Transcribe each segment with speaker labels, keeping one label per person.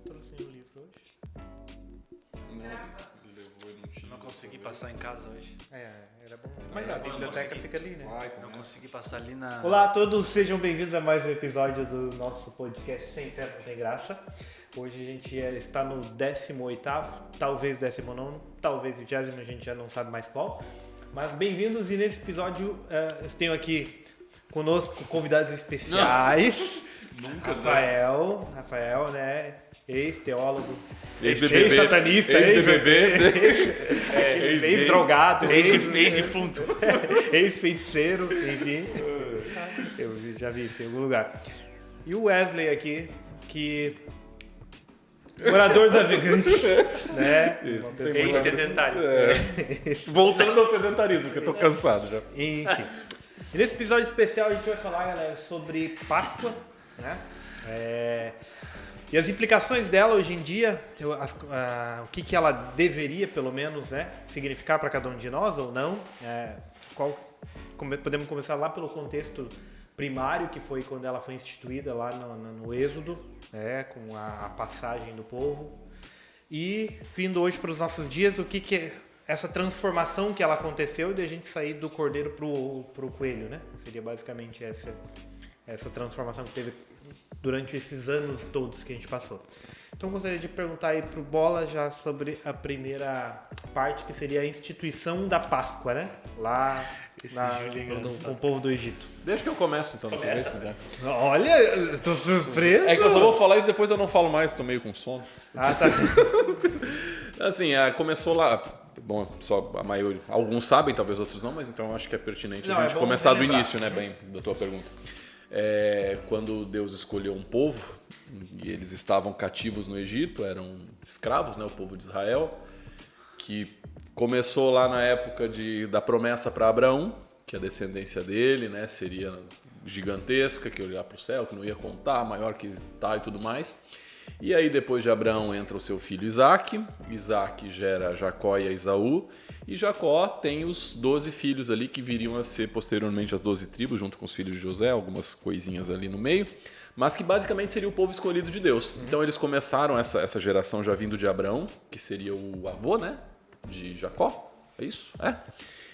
Speaker 1: trouxe nenhum livro hoje. Não consegui passar em casa hoje.
Speaker 2: Era bom. Mas a biblioteca fica ali, né?
Speaker 1: Não consegui passar ali na...
Speaker 2: Olá a todos, sejam bem-vindos a mais um episódio do nosso podcast Sem Fé Não Tem Graça. Hoje a gente está no 18º, talvez 19º, talvez 20º, a gente já não sabe mais qual. Mas bem-vindos, e nesse episódio eu tenho aqui conosco convidados especiais. Rafael, né? Ex-teólogo, ex-satanista, ex-drogado,
Speaker 1: Ex-defunto.
Speaker 2: ex-feiticeiro, enfim. Eu já vi isso em algum lugar. E o Wesley aqui, que... morador da Vegantes, né?
Speaker 1: Ex-sedentário.
Speaker 3: Voltando ao sedentarismo, porque eu tô cansado já.
Speaker 2: Enfim. E nesse episódio especial a gente vai falar, galera, sobre Páscoa, né? E as implicações dela hoje em dia, o que ela deveria, pelo menos, né, significar para cada um de nós ou não. Podemos começar lá pelo contexto primário, que foi quando ela foi instituída lá no Êxodo, com a passagem do povo. E vindo hoje para os nossos dias, o que é essa transformação que ela aconteceu de a gente sair do cordeiro pro coelho, né? Seria basicamente essa transformação que teve durante esses anos todos que a gente passou. Então eu gostaria de perguntar aí pro Bola já sobre a primeira parte, que seria a instituição da Páscoa, né? Lá com o povo do Egito.
Speaker 3: Deixa que eu começo então.
Speaker 2: Olha, eu tô surpreso.
Speaker 3: É que eu só vou falar isso, depois eu não falo mais, tô meio com sono.
Speaker 2: Ah, tá.
Speaker 3: Assim, começou lá. Bom, só a maioria, alguns sabem, talvez outros não, mas então eu acho que é pertinente a gente começar do início, né, bem, da tua pergunta. Quando Deus escolheu um povo, e eles estavam cativos no Egito, eram escravos, né, o povo de Israel, que começou lá na época da promessa para Abraão, que a descendência dele, né, seria gigantesca, que ia olhar para o céu, que não ia contar, maior que tá e tudo mais. E aí depois de Abraão entra o seu filho Isaac, Isaac gera Jacó e Esaú, e Jacó tem os 12 filhos ali que viriam a ser posteriormente as 12 tribos, junto com os filhos de José, algumas coisinhas ali no meio, mas que basicamente seria o povo escolhido de Deus. Então eles começaram essa geração já vindo de Abraão, que seria o avô, né, de Jacó, é isso?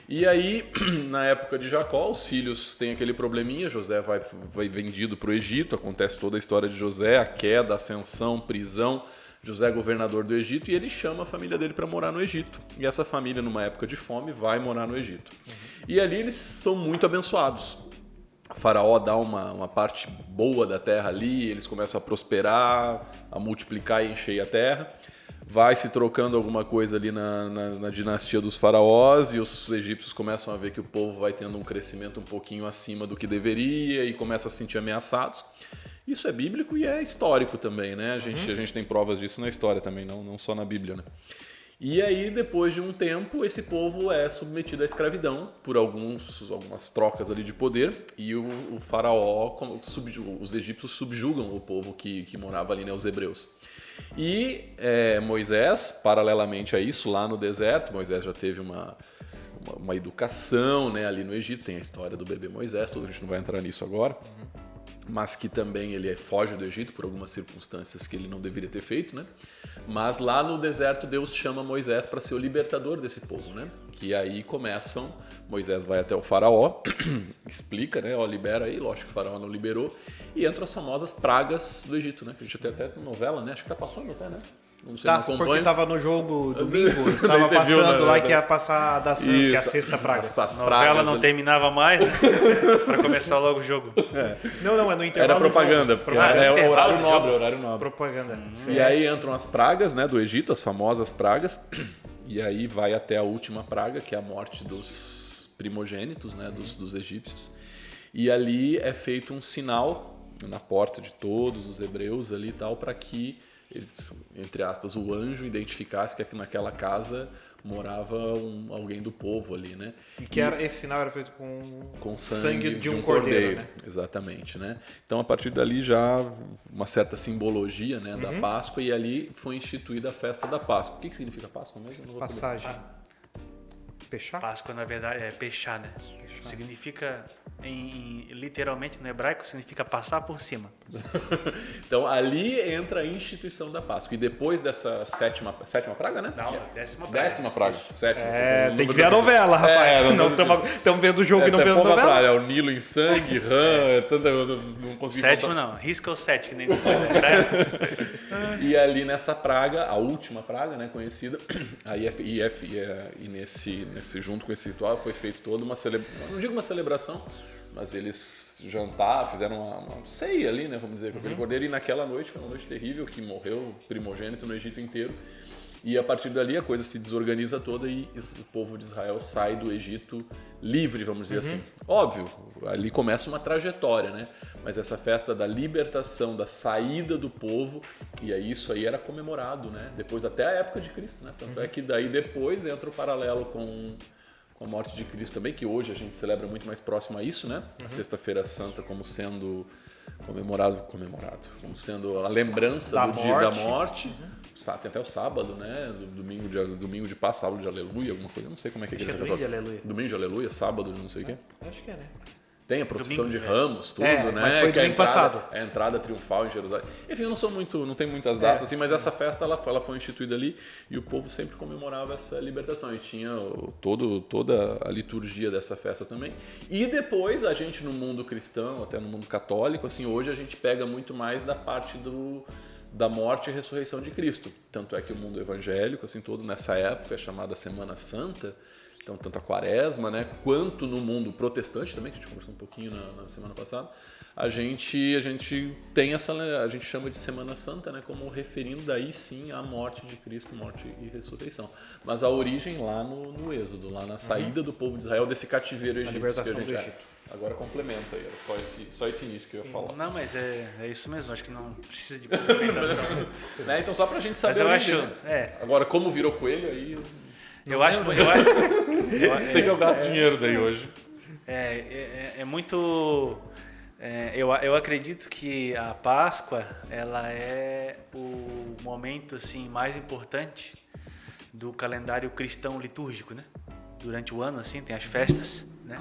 Speaker 3: E aí, na época de Jacó, os filhos têm aquele probleminha, José vai vendido para o Egito, acontece toda a história de José, a queda, a ascensão, prisão. José é governador do Egito e ele chama a família dele para morar no Egito. E essa família, numa época de fome, vai morar no Egito. E ali eles são muito abençoados. O faraó dá uma parte boa da terra ali, eles começam a prosperar, a multiplicar e encher a terra. Vai se trocando alguma coisa ali na dinastia dos faraós e os egípcios começam a ver que o povo vai tendo um crescimento um pouquinho acima do que deveria e começa a se sentir ameaçados. Isso é bíblico e é histórico também, né? A gente tem provas disso na história também, não só na Bíblia, né? E aí, depois de um tempo, esse povo é submetido à escravidão por algumas trocas ali de poder e o faraó, os egípcios subjugam o povo que morava ali, né, os hebreus. E Moisés, paralelamente a isso, lá no deserto, Moisés já teve uma educação, né, ali no Egito, tem a história do bebê Moisés, a gente não vai entrar nisso agora. Mas que também ele foge do Egito por algumas circunstâncias que ele não deveria ter feito, né? Mas lá no deserto Deus chama Moisés para ser o libertador desse povo, né? Que aí Moisés vai até o faraó, explica, né? Libera aí, lógico que o faraó não liberou, e entram as famosas pragas do Egito, né? Que a gente tem até novela, né? Acho que tá passando até, né? Não sei, não acompanho.
Speaker 2: Porque tava no jogo domingo, tava passando lá que ia passar das trans, que é a sexta praga.
Speaker 1: A novela não terminava mais, né? Pra começar logo o jogo.
Speaker 2: Não, é no intervalo.
Speaker 3: Era propaganda, porque é horário nobre.
Speaker 2: Propaganda.
Speaker 3: E aí entram as pragas, né, do Egito, as famosas pragas, e aí vai até a última praga, que é a morte dos primogênitos, né, dos egípcios. E ali é feito um sinal na porta de todos os hebreus ali e tal, para que eles, entre aspas, o anjo identificasse que naquela casa morava alguém do povo ali, né?
Speaker 2: E esse sinal era feito com
Speaker 3: sangue de um cordeiro,
Speaker 2: né?
Speaker 3: Exatamente, né? Então, a partir dali já uma certa simbologia, né, da Páscoa, e ali foi instituída a festa da Páscoa. O que significa Páscoa mesmo? Eu não vou
Speaker 2: Passagem. Pechá?
Speaker 1: Páscoa, na verdade, é pechá, né? Significa, literalmente no hebraico, significa passar por cima.
Speaker 3: Então ali entra a instituição da Páscoa. E depois dessa sétima praga, né?
Speaker 1: Não, 10ª praga.
Speaker 3: 10ª praga. Sétima.
Speaker 2: Tem que ver a novela, rapaz. Estamos vendo o jogo e não vendo a novela.
Speaker 3: É o Nilo em sangue, não consegui
Speaker 1: 7ª não, risca o 7, que nem depois, né?
Speaker 3: E ali nessa praga, a última praga, né, conhecida, e nesse junto com esse ritual foi feito toda uma celebração, não digo uma celebração, mas eles jantaram, fizeram uma ceia ali, né, vamos dizer, com aquele cordeiro, e naquela noite, foi uma noite terrível, que morreu primogênito no Egito inteiro, e a partir dali a coisa se desorganiza toda e o povo de Israel sai do Egito livre, vamos dizer assim. Óbvio, ali começa uma trajetória, né? Mas essa festa da libertação, da saída do povo, e aí isso aí era comemorado, né? Depois até a época de Cristo, né? Tanto é que daí depois entra o paralelo com a morte de Cristo também, que hoje a gente celebra muito mais próximo a isso, né? A Sexta-feira Santa como sendo comemorado, como sendo a lembrança do dia da morte. Tem até o sábado, né? Domingo de Páscoa, sábado de Aleluia, alguma coisa. Eu não sei como é que é.
Speaker 2: Domingo de Aleluia.
Speaker 3: Domingo de Aleluia, sábado de não sei o quê.
Speaker 2: Acho que é, né?
Speaker 3: Tem a procissão de Ramos, tudo, né?
Speaker 2: Mas foi
Speaker 3: que
Speaker 2: domingo passado.
Speaker 3: É a entrada triunfal em Jerusalém. Enfim, eu não tenho muitas datas assim, mas essa festa ela foi instituída ali e o povo sempre comemorava essa libertação e tinha toda a liturgia dessa festa também. E depois a gente no mundo cristão, até no mundo católico, assim, hoje a gente pega muito mais da parte da morte e ressurreição de Cristo. Tanto é que o mundo evangélico, assim, todo nessa época é chamada Semana Santa. Então, tanto a quaresma, né, quanto no mundo protestante também, que a gente conversou um pouquinho na semana passada, a gente tem a gente chama de Semana Santa, né, como referindo daí sim à morte de Cristo, morte e ressurreição. Mas a origem lá no Êxodo, lá na saída do povo de Israel desse cativeiro egípcio. A libertação do Egito. Agora complementa aí, era só esse início que eu ia falar.
Speaker 1: Não, mas é isso mesmo, acho que não precisa de complementação.
Speaker 3: Né? Então, só pra gente saber.
Speaker 1: Mas eu acho.
Speaker 3: Agora, como virou coelho, aí.
Speaker 1: Eu acho.
Speaker 3: Sei que eu gasto dinheiro daí hoje.
Speaker 1: É muito. Eu acredito que a Páscoa ela é o momento assim mais importante do calendário cristão litúrgico, né? Durante o ano assim tem as festas, né?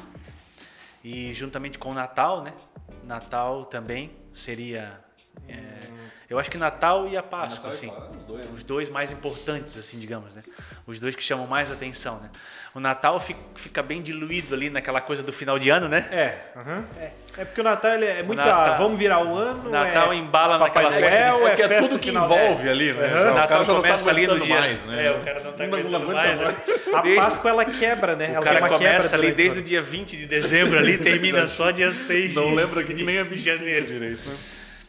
Speaker 1: E juntamente com o Natal, né? Natal também seria eu acho que Natal e a Páscoa, assim, os dois mais importantes, assim, digamos, né? Os dois que chamam mais atenção, né? O Natal fica bem diluído ali naquela coisa do final de ano, né?
Speaker 2: É porque o Natal ele é muito vamos virar o ano.
Speaker 1: O Natal embala naquela festa.
Speaker 3: É tudo que envolve ali, né?
Speaker 1: O Natal já começa ali no dia.
Speaker 3: Mais, né?
Speaker 1: O cara não tá aguentando mais.
Speaker 2: A Páscoa ela quebra, né?
Speaker 1: O cara começa ali desde o dia 20 de dezembro ali, termina só dia 6 de janeiro.
Speaker 3: Não lembra que nem é 25 direito, né?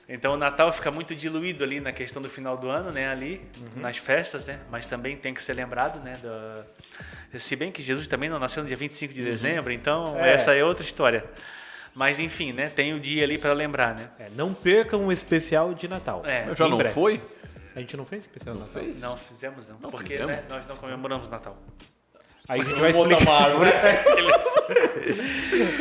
Speaker 1: Então o Natal fica muito diluído ali na questão do final do ano, né? Ali, nas festas, né? Mas também tem que ser lembrado, né? Se bem que Jesus também não nasceu no dia 25 de dezembro, então essa é outra história. Mas enfim, né? Tem o dia ali para lembrar, né?
Speaker 2: Não percam o especial de Natal.
Speaker 3: Já não foi?
Speaker 2: A gente não fez especial de Natal?
Speaker 1: Não fizemos, não. Porque né? Nós não comemoramos Natal.
Speaker 2: Aí a gente vai explicar. Uma árvore.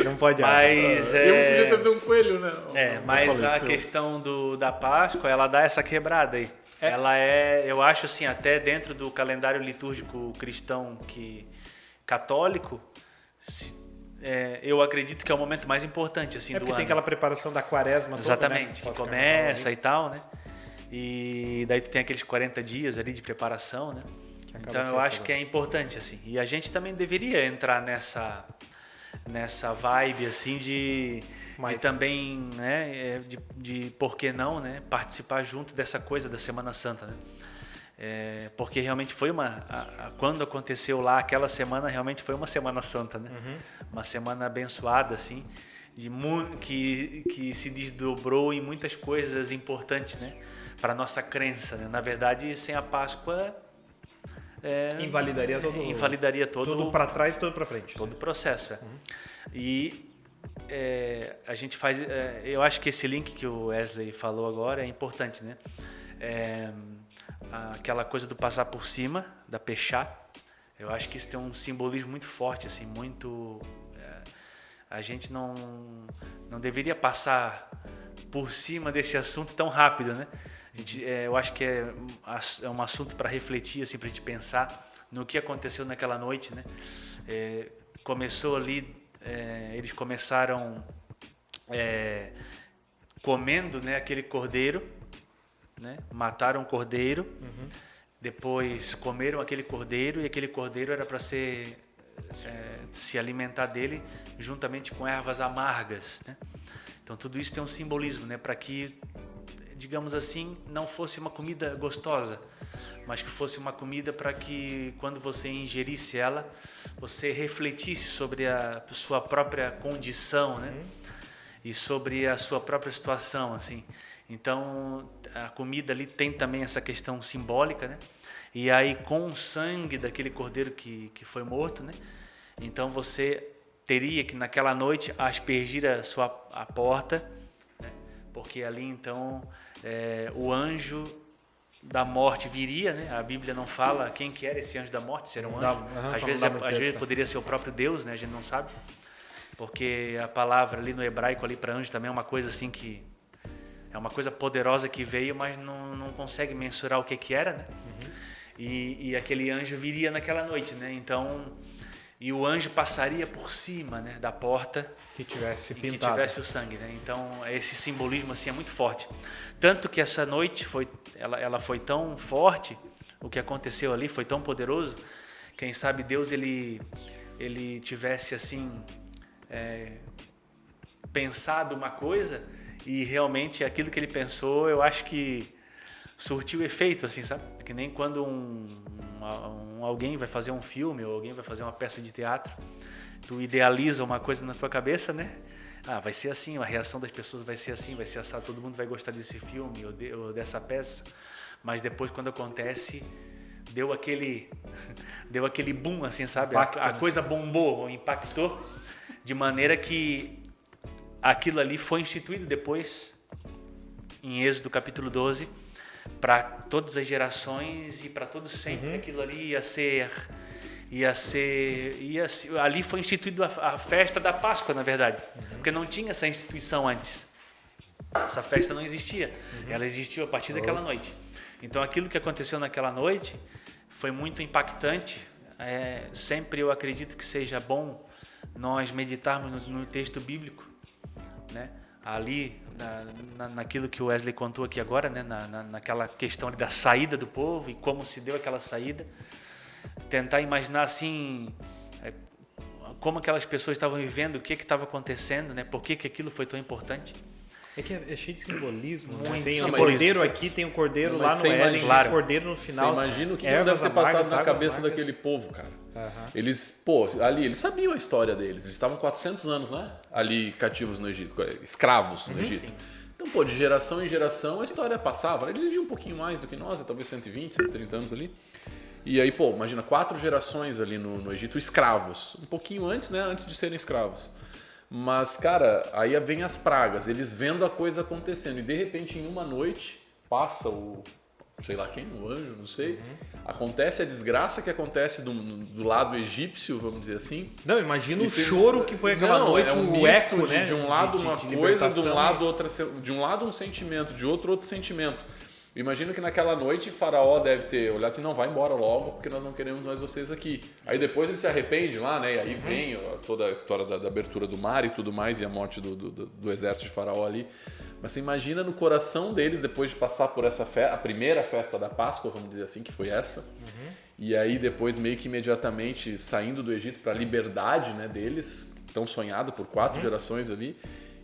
Speaker 2: Não pode.
Speaker 1: Mas
Speaker 3: eu podia trazer um coelho, né?
Speaker 1: Mas a questão da Páscoa, ela dá essa quebrada aí. Ela eu acho assim, até dentro do calendário litúrgico cristão católico, eu acredito que é o momento mais importante assim do ano.
Speaker 2: Porque tem aquela preparação da quaresma.
Speaker 1: Exatamente,
Speaker 2: toda, né?
Speaker 1: que começa e tal, né? E daí tu tem aqueles 40 dias ali de preparação, né? Então eu acho que é importante assim. E a gente também deveria entrar nessa vibe assim de também, né, de por que não, né, participar junto dessa coisa da Semana Santa, né? Porque realmente foi quando aconteceu lá aquela semana, realmente foi uma Semana Santa, né? Uma semana abençoada assim, que se desdobrou em muitas coisas importantes, né, para nossa crença, né? Na verdade, sem a Páscoa
Speaker 2: invalidaria todo. Tudo para trás, tudo para frente.
Speaker 1: Todo o processo. E a gente faz. Eu acho que esse link que o Wesley falou agora é importante, né? Aquela coisa do passar por cima, da pechá. Eu acho que isso tem um simbolismo muito forte, assim, muito. A gente não deveria passar por cima desse assunto tão rápido, né? Eu acho que é um assunto para refletir, assim, para a gente pensar no que aconteceu naquela noite, né? Começou ali, eles começaram comendo, né, aquele cordeiro, né? Mataram o cordeiro, depois comeram aquele cordeiro, e aquele cordeiro era para se alimentar dele juntamente com ervas amargas, né? Então tudo isso tem um simbolismo, né, para que, digamos assim, não fosse uma comida gostosa, mas que fosse uma comida para que quando você ingerisse ela, você refletisse sobre a sua própria condição, né? E sobre a sua própria situação, assim. Então, a comida ali tem também essa questão simbólica, né? E aí, com o sangue daquele cordeiro que foi morto, né? Então, você teria que, naquela noite, aspergir a porta, né? Porque ali, então, o anjo da morte viria, né? A Bíblia não fala quem que era esse anjo da morte, se era um anjo. Às vezes poderia ser o próprio Deus, né? A gente não sabe. Porque a palavra ali no hebraico ali para anjo também é uma coisa assim que é uma coisa poderosa que veio, mas não consegue mensurar o que era, né? E aquele anjo viria naquela noite, né? Então, e o anjo passaria por cima, né, da porta
Speaker 2: que tivesse pintado,
Speaker 1: que tivesse o sangue, né? Então, esse simbolismo assim é muito forte. Tanto que essa noite ela foi tão forte, o que aconteceu ali foi tão poderoso, quem sabe Deus ele tivesse assim pensado uma coisa e realmente aquilo que ele pensou, eu acho que surtiu efeito, assim, sabe? Que nem quando alguém vai fazer um filme ou alguém vai fazer uma peça de teatro, tu idealiza uma coisa na tua cabeça, né? Vai ser assim, a reação das pessoas vai ser assim, vai ser assado, todo mundo vai gostar desse filme ou dessa peça, mas depois quando acontece, deu aquele boom, assim, sabe?
Speaker 2: Impacto,
Speaker 1: a coisa bombou, impactou, de maneira que aquilo ali foi instituído depois, em Êxodo capítulo 12, para todas as gerações e para todos sempre. Aquilo ali ali foi instituído a festa da Páscoa, na verdade, porque não tinha essa instituição antes. Essa festa não existia, ela existiu a partir daquela noite. Então aquilo que aconteceu naquela noite foi muito impactante. Sempre eu acredito que seja bom nós meditarmos no texto bíblico, né? Ali naquilo que o Wesley contou aqui agora, né? Naquela questão ali da saída do povo e como se deu aquela saída, tentar imaginar assim como aquelas pessoas estavam vivendo, o que estava acontecendo, né? Por que aquilo foi tão importante.
Speaker 2: É que é cheio de simbolismo, né?
Speaker 1: Muito.
Speaker 2: Tem o cordeiro aqui, tem o cordeiro lá no Éden,
Speaker 1: claro.
Speaker 2: O cordeiro no final.
Speaker 3: Você imagina o que deve ter passado na cabeça daquele povo, cara. Eles, eles sabiam a história deles. Eles estavam 400 anos, né? Ali cativos no Egito, escravos no Egito. Sim. Então, de geração em geração a história passava. Eles viviam um pouquinho mais do que nós, talvez 120, 130 anos ali. E aí, imagina 4 gerações ali no Egito escravos. Um pouquinho antes, né? Antes de serem escravos. Mas, cara, aí vem as pragas, eles vendo a coisa acontecendo e de repente em uma noite passa sei lá quem, o anjo, não sei, acontece a desgraça que acontece do lado egípcio, vamos dizer assim.
Speaker 2: Não, imagina o choro que foi aquela noite,
Speaker 3: o
Speaker 2: eco,
Speaker 3: né? De um lado uma coisa, de um lado um sentimento, de outro sentimento. Imagino que naquela noite Faraó deve ter olhado assim, não, vai embora logo, porque nós não queremos mais vocês aqui. Aí depois ele se arrepende lá, né? E aí vem toda a história da abertura do mar e tudo mais, e a morte do exército de Faraó ali. Mas você imagina no coração deles, depois de passar por essa festa, a primeira festa da Páscoa, vamos dizer assim, que foi essa. E aí depois meio que imediatamente saindo do Egito para a liberdade, né, deles, tão sonhado por 4 gerações ali.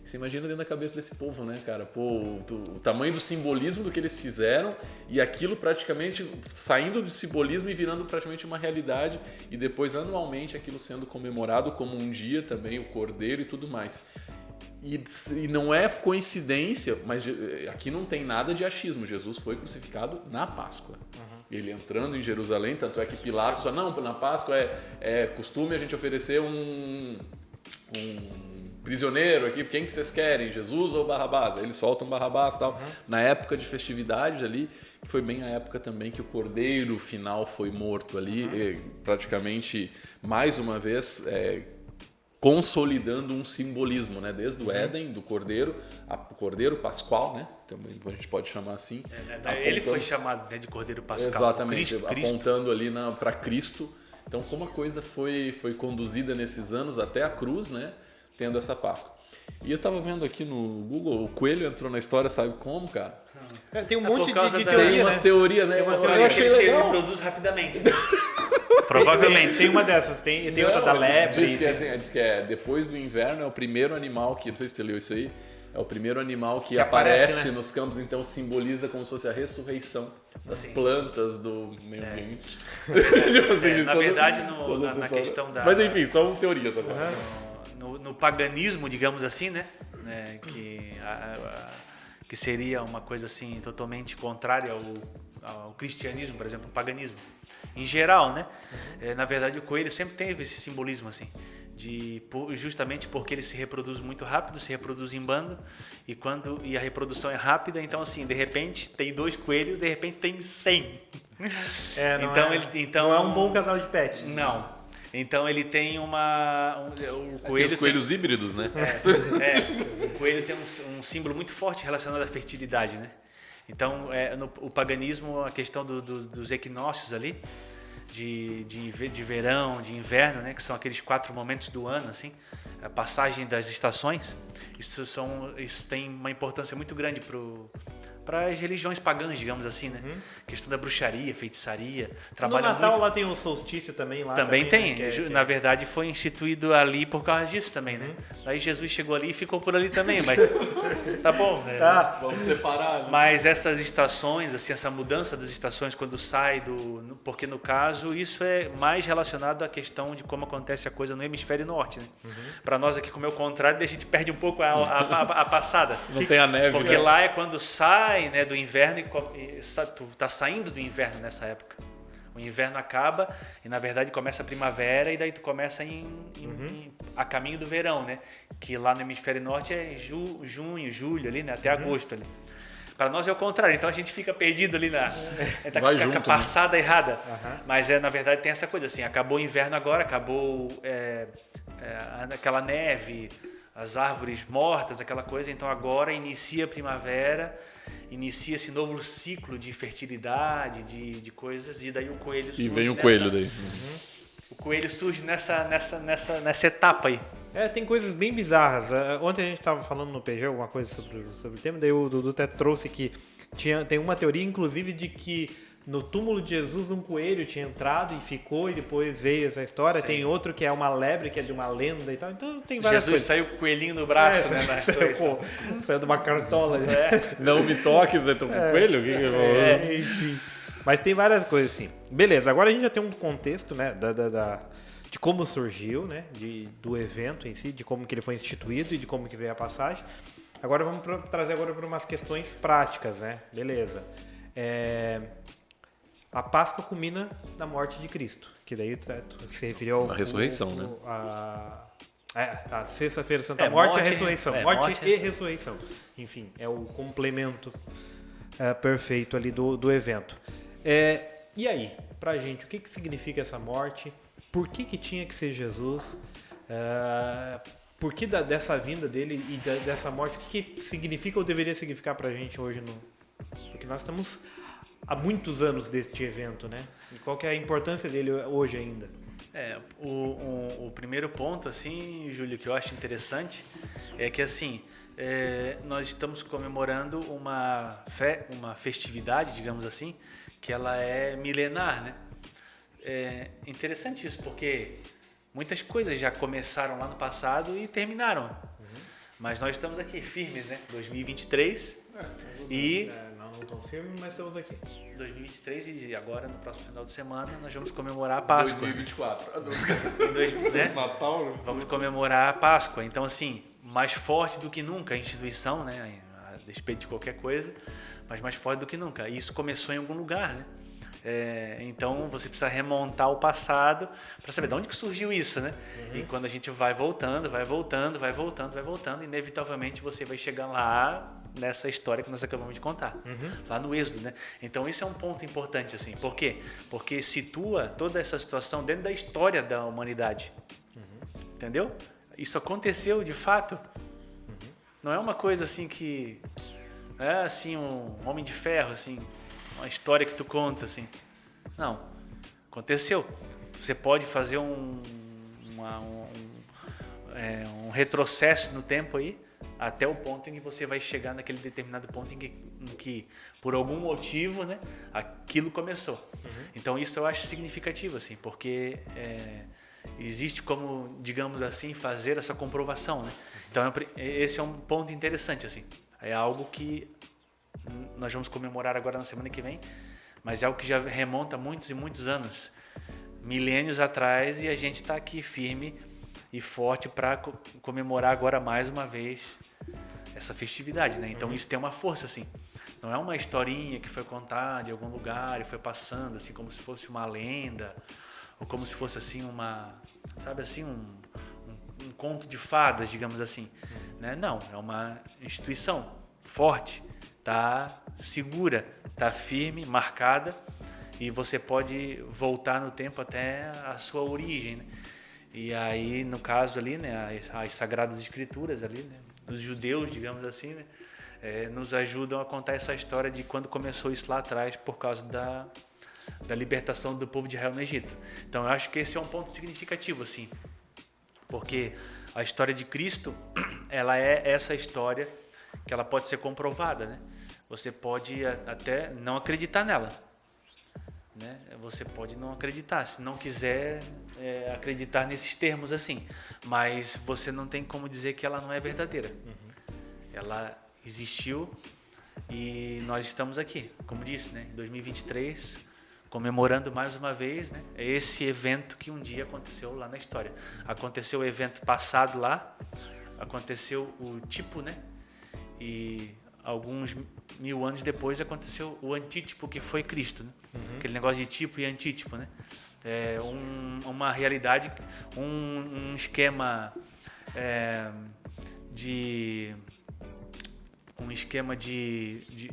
Speaker 3: Você imagina dentro da cabeça desse povo, né, cara? O tamanho do simbolismo do que eles fizeram e aquilo praticamente saindo do simbolismo e virando praticamente uma realidade e depois anualmente aquilo sendo comemorado como um dia também, o Cordeiro e tudo mais. E não é coincidência, mas aqui não tem nada de achismo. Jesus foi crucificado na Páscoa. Ele entrando em Jerusalém, tanto é que Pilatos falou, não, na Páscoa é costume a gente oferecer um prisioneiro aqui, quem que vocês querem, Jesus ou Barrabás? Aí eles soltam Barrabás e tal. Na época de festividade ali, que foi bem a época também que o cordeiro final foi morto ali, praticamente, mais uma vez, consolidando um simbolismo, né? Desde o Éden, do cordeiro, o cordeiro pascual, né? Também a gente pode chamar assim.
Speaker 1: Ele foi chamado, né, de cordeiro pascual.
Speaker 3: Exatamente, Cristo. Apontando ali para Cristo. Então, como a coisa foi conduzida nesses anos até a cruz, né? Tendo essa Páscoa. E eu tava vendo aqui no Google, o coelho entrou na história, sabe como, cara?
Speaker 2: Tem um monte de
Speaker 1: teoria,
Speaker 2: teoria,
Speaker 3: tem umas teorias, né?
Speaker 1: Eu achei que ele reproduz rapidamente. Provavelmente.
Speaker 2: Tem uma dessas, tem outra da lebre.
Speaker 3: Diz que depois do inverno é o primeiro animal que, não sei se você leu isso aí, é o primeiro animal que aparece, né? Nos campos, então simboliza como se fosse a ressurreição das plantas, do meio ambiente.
Speaker 1: Na verdade, na questão da...
Speaker 3: Mas enfim, são teorias agora.
Speaker 1: No paganismo, digamos assim, né? Que seria uma coisa assim totalmente contrária ao cristianismo, por exemplo, o paganismo. Em geral, né? Na verdade, o coelho sempre teve esse simbolismo assim, justamente porque ele se reproduz muito rápido, se reproduz em bando, e a reprodução é rápida, então assim, de repente tem 2 coelhos, de repente tem 100.
Speaker 2: Não é um bom casal de pets.
Speaker 1: Não. Então ele tem o coelho
Speaker 3: tem os coelhos híbridos, né?
Speaker 1: O coelho tem um símbolo muito forte relacionado à fertilidade, né? Então, o paganismo, a questão dos equinócios ali, de verão, de inverno, né? Que são aqueles 4 momentos do ano, assim, a passagem das estações, isso tem uma importância muito grande para as religiões pagãs, digamos assim, né? Questão da bruxaria, feitiçaria.
Speaker 2: No Natal muito... lá tem o solstício também.
Speaker 1: Também tem. Né? Na verdade, foi instituído ali por causa disso também, né? Aí Jesus chegou ali e ficou por ali também, mas tá bom.
Speaker 2: Tá.
Speaker 3: Vamos separar. Né?
Speaker 1: Mas essas estações, assim, essa mudança das estações quando sai porque no caso isso é mais relacionado à questão de como acontece a coisa no hemisfério norte, né? Para nós aqui, como é o contrário, a gente perde um pouco a passada.
Speaker 3: Não tem a neve.
Speaker 1: Porque
Speaker 3: né?
Speaker 1: lá é quando sai, né, do inverno e tu tá saindo do inverno nessa época. O inverno acaba e na verdade começa a primavera e daí tu começa a caminho do verão, né? Que lá no hemisfério norte é junho, julho ali, né? Até agosto ali. Para nós é o contrário, então a gente fica perdido ali tá com a passada errada. Mas na verdade tem essa coisa assim, acabou o inverno agora, acabou aquela neve, as árvores mortas, aquela coisa, então agora inicia a primavera, inicia esse novo ciclo de fertilidade, de coisas, e daí o coelho surge.
Speaker 3: E vem o coelho daí.
Speaker 1: O coelho surge nessa etapa aí.
Speaker 2: Tem coisas bem bizarras. Ontem a gente estava falando no PG alguma coisa sobre o tema, daí o Dudu até trouxe que tem uma teoria, inclusive, de que no túmulo de Jesus um coelho tinha entrado e ficou, e depois veio essa história. Sim. Tem outro que é uma lebre, que é de uma lenda e tal. Então tem várias coisas.
Speaker 1: Jesus saiu com o coelhinho no braço, né?
Speaker 2: Saiu de uma cartola.
Speaker 3: Não me toques, né? Tô com coelho?
Speaker 2: Enfim. Mas tem várias coisas assim. Beleza, agora a gente já tem um contexto, né? De como surgiu, né? Do evento em si, de como que ele foi instituído e de como que veio a passagem. Agora vamos trazer para umas questões práticas, né? Beleza. A Páscoa culmina na morte de Cristo, que daí tu se referiu
Speaker 3: à ressurreição, né?
Speaker 2: A Sexta-feira Santa, morte e a ressurreição. Morte e ressurreição. Enfim, é o complemento perfeito ali do evento. E aí, pra gente, o que significa essa morte? Por que tinha que ser Jesus? Por que dessa vinda dele e dessa morte? O que significa ou deveria significar pra gente hoje? Porque nós estamos há muitos anos deste evento, né? E qual que é a importância dele hoje ainda?
Speaker 1: O primeiro ponto, assim, Júlio, que eu acho interessante é que, assim, nós estamos comemorando uma festividade, digamos assim, que ela é milenar, né? É interessante isso, porque muitas coisas já começaram lá no passado e terminaram. Mas nós estamos aqui firmes, né? 2023
Speaker 2: Não tão firme, mas estamos aqui.
Speaker 1: 2023 e agora, no próximo final de semana, nós vamos comemorar a Páscoa.
Speaker 3: 2024.
Speaker 1: Né?
Speaker 3: Natal, né?
Speaker 1: Vamos comemorar a Páscoa. Então, assim, mais forte do que nunca a instituição, né? A despeito de qualquer coisa, mas mais forte do que nunca. E isso começou em algum lugar, né? Então você precisa remontar o passado para saber de onde que surgiu isso, né? E quando a gente vai voltando, inevitavelmente você vai chegar lá nessa história que nós acabamos de contar, lá no Êxodo, né? Então isso é um ponto importante, assim. Por quê? Porque situa toda essa situação dentro da história da humanidade. Entendeu? Isso aconteceu de fato. Não é uma coisa assim que é assim um homem de ferro, assim, uma história que tu conta, assim. Não. Aconteceu. você pode fazer um retrocesso no tempo aí, até o ponto em que você vai chegar naquele determinado ponto em que por algum motivo, né, aquilo começou. Então isso eu acho significativo, assim, porque existe como, digamos assim, fazer essa comprovação, né? Então esse é um ponto interessante, assim. É algo que nós vamos comemorar agora na semana que vem, mas é algo que já remonta muitos e muitos anos, milênios atrás, e a gente está aqui firme e forte para comemorar agora mais uma vez essa festividade, né? Então isso tem uma força, assim. Não é uma historinha que foi contada em algum lugar e foi passando, assim, como se fosse uma lenda, ou como se fosse, assim, um conto de fadas, digamos assim, né? Não, é uma instituição forte, tá segura, tá firme, marcada, e você pode voltar no tempo até a sua origem, né? E aí, no caso ali, né, as Sagradas Escrituras ali, né, os judeus, digamos assim, né, nos ajudam a contar essa história de quando começou isso lá atrás por causa da libertação do povo de Israel no Egito. Então, eu acho que esse é um ponto significativo, assim, porque a história de Cristo, ela é essa história que ela pode ser comprovada, né? Você pode até não acreditar nela, né? Você pode não acreditar, se não quiser acreditar nesses termos assim, mas você não tem como dizer que ela não é verdadeira. Ela existiu e nós estamos aqui, como disse, né? Em 2023, comemorando mais uma vez, né, esse evento que um dia aconteceu lá na história. Aconteceu o evento passado lá, aconteceu o tipo, né, e alguns 1000 anos depois aconteceu o antítipo, que foi Cristo, né? Aquele negócio de tipo e antítipo, né? É uma realidade, um esquema de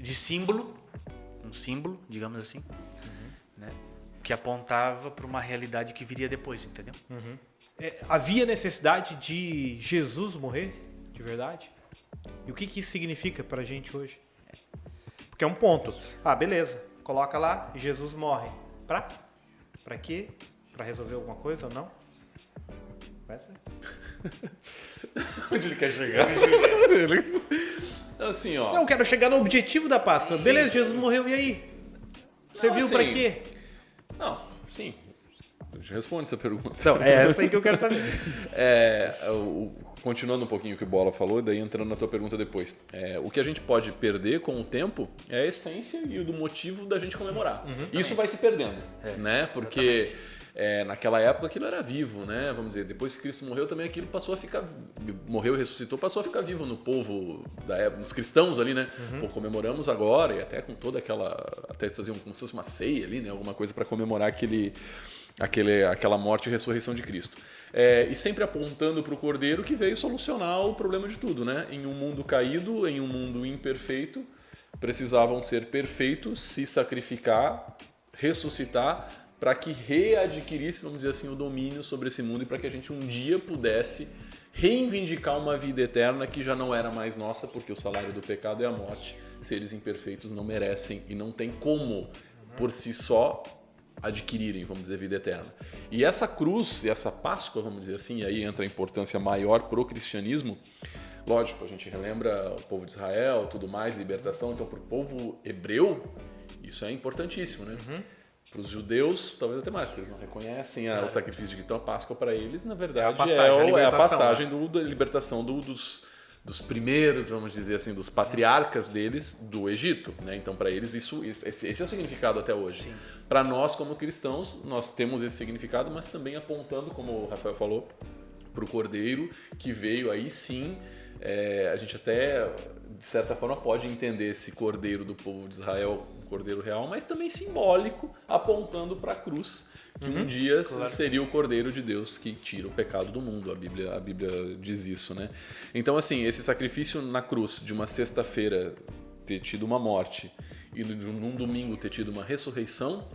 Speaker 1: símbolo, um símbolo, digamos assim, né? Que apontava para uma realidade que viria depois, entendeu?
Speaker 2: Havia necessidade de Jesus morrer, de verdade? E o que isso significa pra gente hoje? Porque é um ponto. Ah, beleza. Coloca lá, Jesus morre. Pra quê? Pra resolver alguma coisa ou não? Vai ser.
Speaker 3: Onde ele quer chegar? Assim, ó.
Speaker 2: Eu quero chegar no objetivo da Páscoa. Beleza, Jesus morreu, e aí? Serviu
Speaker 3: assim,
Speaker 2: pra quê?
Speaker 3: Não, sim. Responde essa pergunta.
Speaker 2: Não, é essa aí que eu quero saber.
Speaker 3: Continuando um pouquinho o que o Bola falou, daí entrando na tua pergunta depois. O que a gente pode perder com o tempo é a essência e o do motivo da gente comemorar. Isso vai se perdendo, né? Porque naquela época aquilo era vivo, né? Vamos dizer, depois que Cristo morreu também aquilo passou a ficar... Morreu e ressuscitou, passou a ficar vivo no povo da época, nos cristãos ali, né? Pô, comemoramos agora e até com toda aquela... Até eles faziam como se fosse uma ceia ali, né? Alguma coisa para comemorar aquela morte e ressurreição de Cristo. E sempre apontando para o Cordeiro que veio solucionar o problema de tudo, né? Em um mundo caído, em um mundo imperfeito, precisavam ser perfeitos, se sacrificar, ressuscitar, para que readquirisse, vamos dizer assim, o domínio sobre esse mundo e para que a gente um dia pudesse reivindicar uma vida eterna que já não era mais nossa, porque o salário do pecado é a morte. Seres imperfeitos não merecem e não tem como, por si só, adquirirem, vamos dizer, vida eterna. E essa cruz, essa Páscoa, vamos dizer assim, e aí entra a importância maior pro cristianismo. Lógico, a gente relembra o povo de Israel, tudo mais, libertação. Então, pro povo hebreu, isso é importantíssimo, né? Para os judeus, talvez até mais, porque eles não reconhecem o sacrifício de Cristo. Então, a Páscoa para eles, na verdade, é a passagem da libertação dos primeiros, vamos dizer assim, dos patriarcas deles do Egito, né? Então, para eles, esse é o significado até hoje. Para nós, como cristãos, nós temos esse significado, mas também apontando, como o Rafael falou, para o Cordeiro, que veio aí sim, a gente até, de certa forma, pode entender esse Cordeiro do povo de Israel, um Cordeiro real, mas também simbólico, apontando para a cruz, que um dia seria o Cordeiro de Deus que tira o pecado do mundo. A Bíblia diz isso, né? Então, assim, esse sacrifício na cruz de uma sexta-feira ter tido uma morte e num domingo ter tido uma ressurreição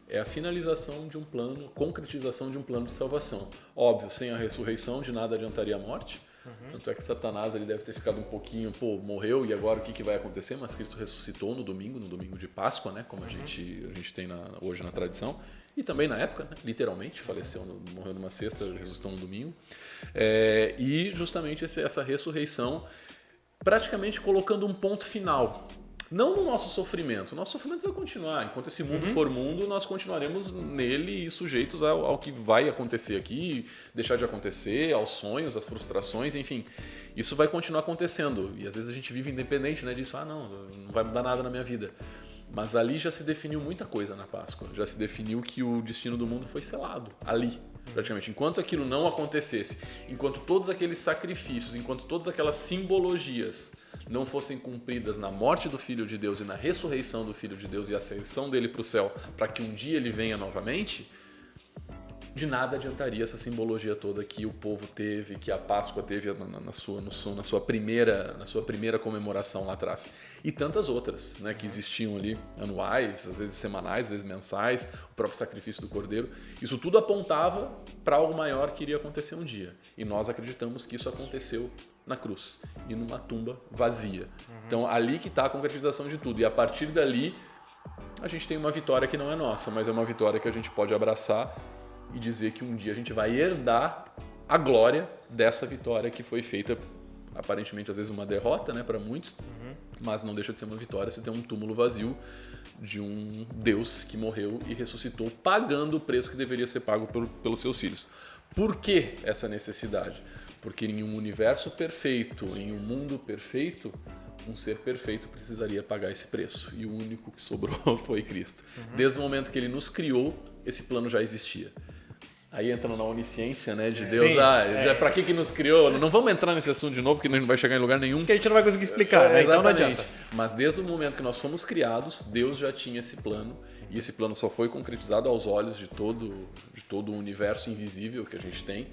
Speaker 3: é a finalização de um plano, concretização de um plano de salvação. Óbvio, sem a ressurreição de nada adiantaria a morte, Tanto é que Satanás ele deve ter ficado um pouquinho, morreu e agora o que vai acontecer? Mas Cristo ressuscitou no domingo de Páscoa, né? Como a gente tem hoje na tradição. E também na época, né? Literalmente, faleceu, morreu numa sexta, ressuscitou no domingo. E justamente essa ressurreição praticamente colocando um ponto final. Não no nosso sofrimento. O nosso sofrimento vai continuar. Enquanto esse mundo for mundo, nós continuaremos nele e sujeitos ao que vai acontecer aqui, deixar de acontecer, aos sonhos, às frustrações, enfim. Isso vai continuar acontecendo. E às vezes a gente vive independente, né, disso. Não vai mudar nada na minha vida. Mas ali já se definiu muita coisa na Páscoa. Já se definiu que o destino do mundo foi selado. Ali, praticamente. Enquanto aquilo não acontecesse, enquanto todos aqueles sacrifícios, enquanto todas aquelas simbologias não fossem cumpridas na morte do Filho de Deus e na ressurreição do Filho de Deus e a ascensão dele para o céu, para que um dia ele venha novamente, de nada adiantaria essa simbologia toda que o povo teve, que a Páscoa teve na sua primeira comemoração lá atrás. E tantas outras, né, que existiam ali, anuais, às vezes semanais, às vezes mensais, o próprio sacrifício do Cordeiro. Isso tudo apontava para algo maior que iria acontecer um dia. E nós acreditamos que isso aconteceu na cruz e numa tumba vazia. Então, ali que está a concretização de tudo. E a partir dali, a gente tem uma vitória que não é nossa, mas é uma vitória que a gente pode abraçar e dizer que um dia a gente vai herdar a glória dessa vitória que foi feita, aparentemente, às vezes uma derrota, né, para muitos, mas não deixa de ser uma vitória se tem um túmulo vazio de um Deus que morreu e ressuscitou, pagando o preço que deveria ser pago pelos seus filhos. Por que essa necessidade? Porque em um universo perfeito, em um mundo perfeito, um ser perfeito precisaria pagar esse preço. E o único que sobrou foi Cristo. Desde o momento que ele nos criou, esse plano já existia. Aí entra na onisciência, né, de Deus. Para que nos criou? Não vamos entrar nesse assunto de novo, porque a gente não vai chegar em lugar nenhum.
Speaker 2: Porque a gente não vai conseguir explicar, né? Então não adianta.
Speaker 3: Mas desde o momento que nós fomos criados, Deus já tinha esse plano. E esse plano só foi concretizado aos olhos de todo o universo invisível que a gente tem.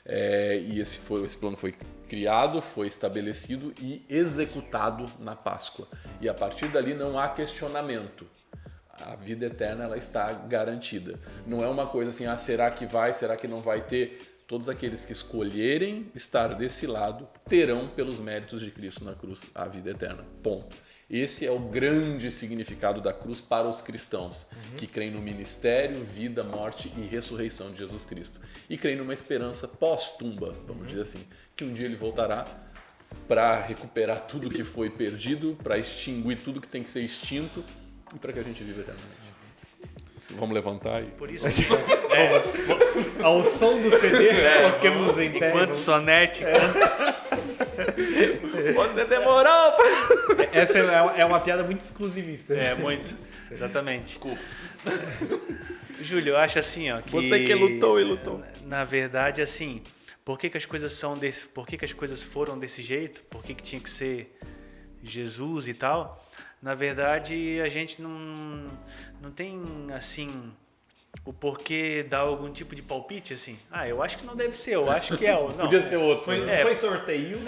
Speaker 3: E esse plano foi criado, foi estabelecido e executado na Páscoa. E a partir dali não há questionamento. A vida eterna ela está garantida. Não é uma coisa assim, será que vai, será que não vai ter? Todos aqueles que escolherem estar desse lado terão, pelos méritos de Cristo na cruz, a vida eterna. Ponto. Esse é o grande significado da cruz para os cristãos, que creem no ministério, vida, morte e ressurreição de Jesus Cristo. E creem numa esperança pós-tumba, vamos dizer assim, que um dia ele voltará para recuperar tudo que foi perdido, para extinguir tudo que tem que ser extinto e para que a gente viva eternamente. Vamos levantar e...
Speaker 1: Por isso,
Speaker 2: ao som do CD, coloquemos em pé.
Speaker 1: Enquanto sonete...
Speaker 3: Você demorou!
Speaker 2: Essa é uma piada muito exclusivista.
Speaker 1: Muito. Exatamente. Desculpa. Júlio, eu acho assim, ó, que...
Speaker 3: Você que lutou e lutou.
Speaker 1: Na verdade, assim, por que as coisas foram desse jeito? Por que tinha que ser Jesus e tal? Na verdade, a gente não tem, assim... o porquê dar algum tipo de palpite, assim. Eu acho que não deve ser, eu acho que é. Não.
Speaker 3: Podia ser outro.
Speaker 2: Foi sorteio.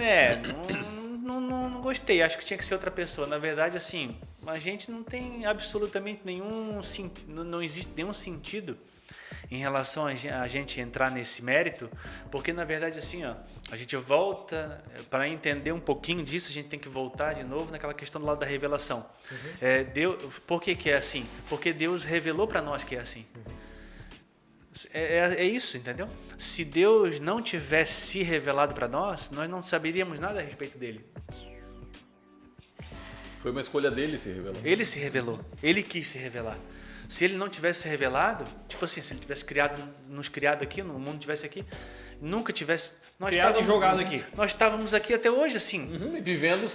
Speaker 1: Não gostei, acho que tinha que ser outra pessoa. Na verdade, assim, a gente não tem absolutamente não existe nenhum sentido em relação a gente entrar nesse mérito, porque na verdade, assim, ó, a gente volta, para entender um pouquinho disso, a gente tem que voltar de novo naquela questão do lado da revelação. Por que é assim? Porque Deus revelou para nós que é assim. É isso, entendeu? Se Deus não tivesse se revelado para nós não saberíamos nada a respeito dele.
Speaker 3: Foi uma escolha dele se revelar.
Speaker 1: Ele se revelou, ele quis se revelar. Se ele não tivesse se revelado, tipo assim, se ele tivesse nos criado aqui, no mundo tivesse aqui, nunca tivesse...
Speaker 2: Criado e jogado aqui.
Speaker 1: Nós estávamos aqui até hoje, assim.
Speaker 3: Vivendo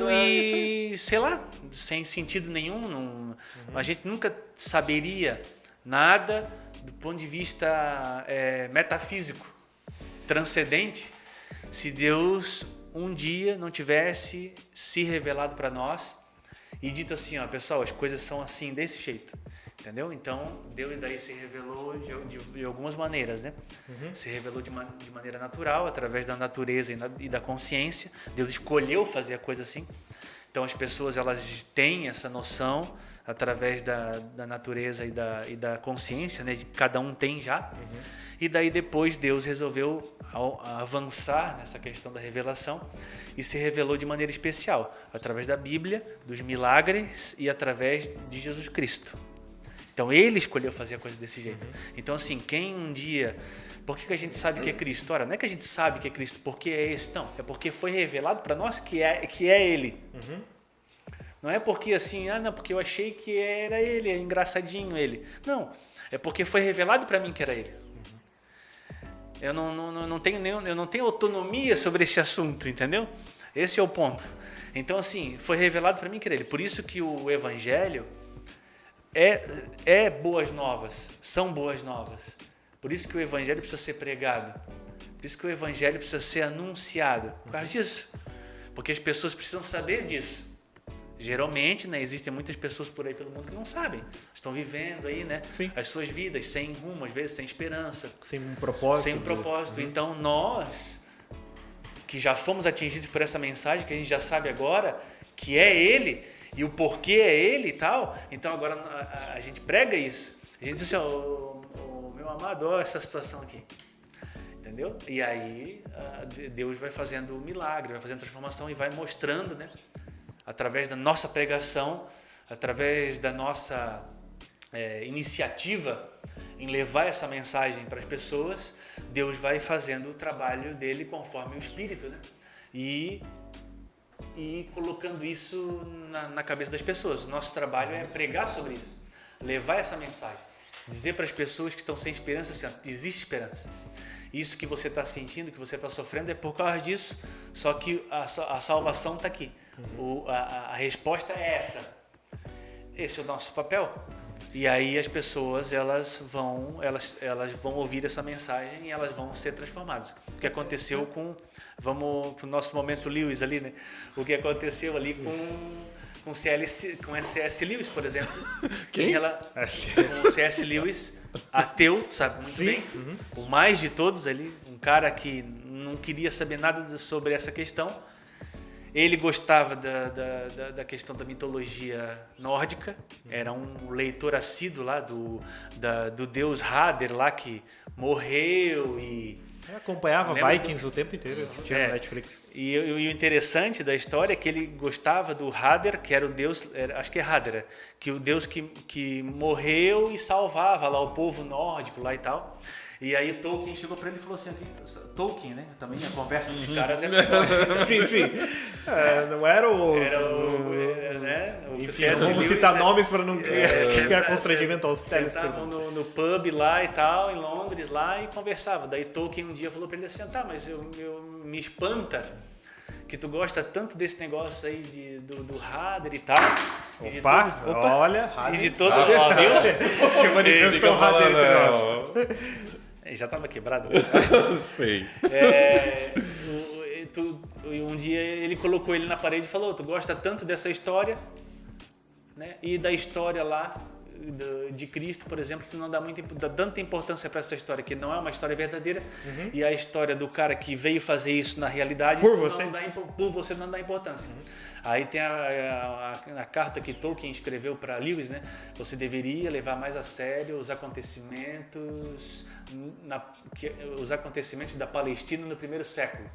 Speaker 1: e, sei lá, sem sentido nenhum. A gente nunca saberia nada do ponto de vista metafísico, transcendente, se Deus um dia não tivesse se revelado para nós e dito assim, ó, pessoal, as coisas são assim, desse jeito. Entendeu? Então, Deus daí se revelou de algumas maneiras, né? Se revelou de maneira natural, através da natureza e da consciência. Deus escolheu fazer a coisa assim. Então, as pessoas, elas têm essa noção, através da natureza e da consciência, né, de que cada um tem já. E daí depois Deus resolveu avançar nessa questão da revelação e se revelou de maneira especial, através da Bíblia, dos milagres e através de Jesus Cristo. Então ele escolheu fazer a coisa desse jeito. Então assim, quem um dia... Por que a gente sabe que é Cristo? Ora, não é que a gente sabe que é Cristo porque é esse, não. É porque foi revelado para nós que é Ele. Não é porque assim, não, porque eu achei que era Ele, é engraçadinho Ele. Não, é porque foi revelado para mim que era Ele. Eu não tenho autonomia sobre esse assunto, entendeu? Esse é o ponto. Então assim, foi revelado para mim que era Ele. Por isso que o Evangelho é boas novas, são boas novas. Por isso que o Evangelho precisa ser pregado. Por isso que o Evangelho precisa ser anunciado. Por causa disso. Porque as pessoas precisam saber disso. Geralmente, né, existem muitas pessoas por aí pelo mundo que não sabem. Estão vivendo aí, né, as suas vidas sem rumo, às vezes sem esperança.
Speaker 2: Sem um propósito.
Speaker 1: Sem um propósito. Então, nós, que já fomos atingidos por essa mensagem, que a gente já sabe agora, que é Ele, e o porquê é Ele e tal, então agora a gente prega isso. A gente diz assim, meu amado, olha essa situação aqui. Entendeu? E aí Deus vai fazendo o milagre, vai fazendo transformação e vai mostrando, né? Através da nossa pregação, através da nossa iniciativa em levar essa mensagem para as pessoas, Deus vai fazendo o trabalho dele conforme o Espírito, né? E colocando isso na cabeça das pessoas. O nosso trabalho é pregar sobre isso, levar essa mensagem, dizer para as pessoas que estão sem esperança assim, existe esperança. Isso que você está sentindo, que você está sofrendo é por causa disso, só que a salvação está aqui. A resposta é essa. Esse é o nosso papel. E aí as pessoas elas vão ouvir essa mensagem e elas vão ser transformadas. O que aconteceu vamos para o nosso momento Lewis ali, né? O que aconteceu ali com C.S. Lewis, por exemplo.
Speaker 3: Quem?
Speaker 1: Com C.S. Lewis, ateu, sabe muito bem. O mais de todos ali, um cara que não queria saber nada sobre essa questão. Ele gostava da questão da mitologia nórdica, era um leitor assíduo lá do deus Hader lá que morreu e...
Speaker 2: Eu acompanhava Vikings o tempo inteiro, assistia no Netflix.
Speaker 1: E o interessante da história é que ele gostava do Hader, que era o deus, acho que é Hader, que o deus que morreu e salvava lá o povo nórdico lá e tal. E aí Tolkien chegou para ele e falou assim, Tolkien, né? Também a conversa dos caras
Speaker 2: Sim. Não era o... Enfim, vamos citar nomes para não criar constrangimento aos telespectadores.
Speaker 1: Estavam no pub lá e tal, em Londres lá, e conversavam. Daí Tolkien um dia falou para ele assim, mas me espanta que tu gosta tanto desse negócio aí do Hader e tal.
Speaker 2: Olha,
Speaker 1: e de todo... viu?
Speaker 2: Se manifestou o Hader entre nós.
Speaker 1: Já estava quebrado.
Speaker 3: Sei.
Speaker 1: Um dia ele colocou ele na parede e falou, tu gosta tanto dessa história, né? E da história lá de Cristo, por exemplo, tu não dá tanta importância para essa história, que não é uma história verdadeira, e a história do cara que veio fazer isso na realidade, por você não dá importância. Aí tem a carta que Tolkien escreveu para Lewis, né? Você deveria levar mais a sério os acontecimentos da Palestina no primeiro século,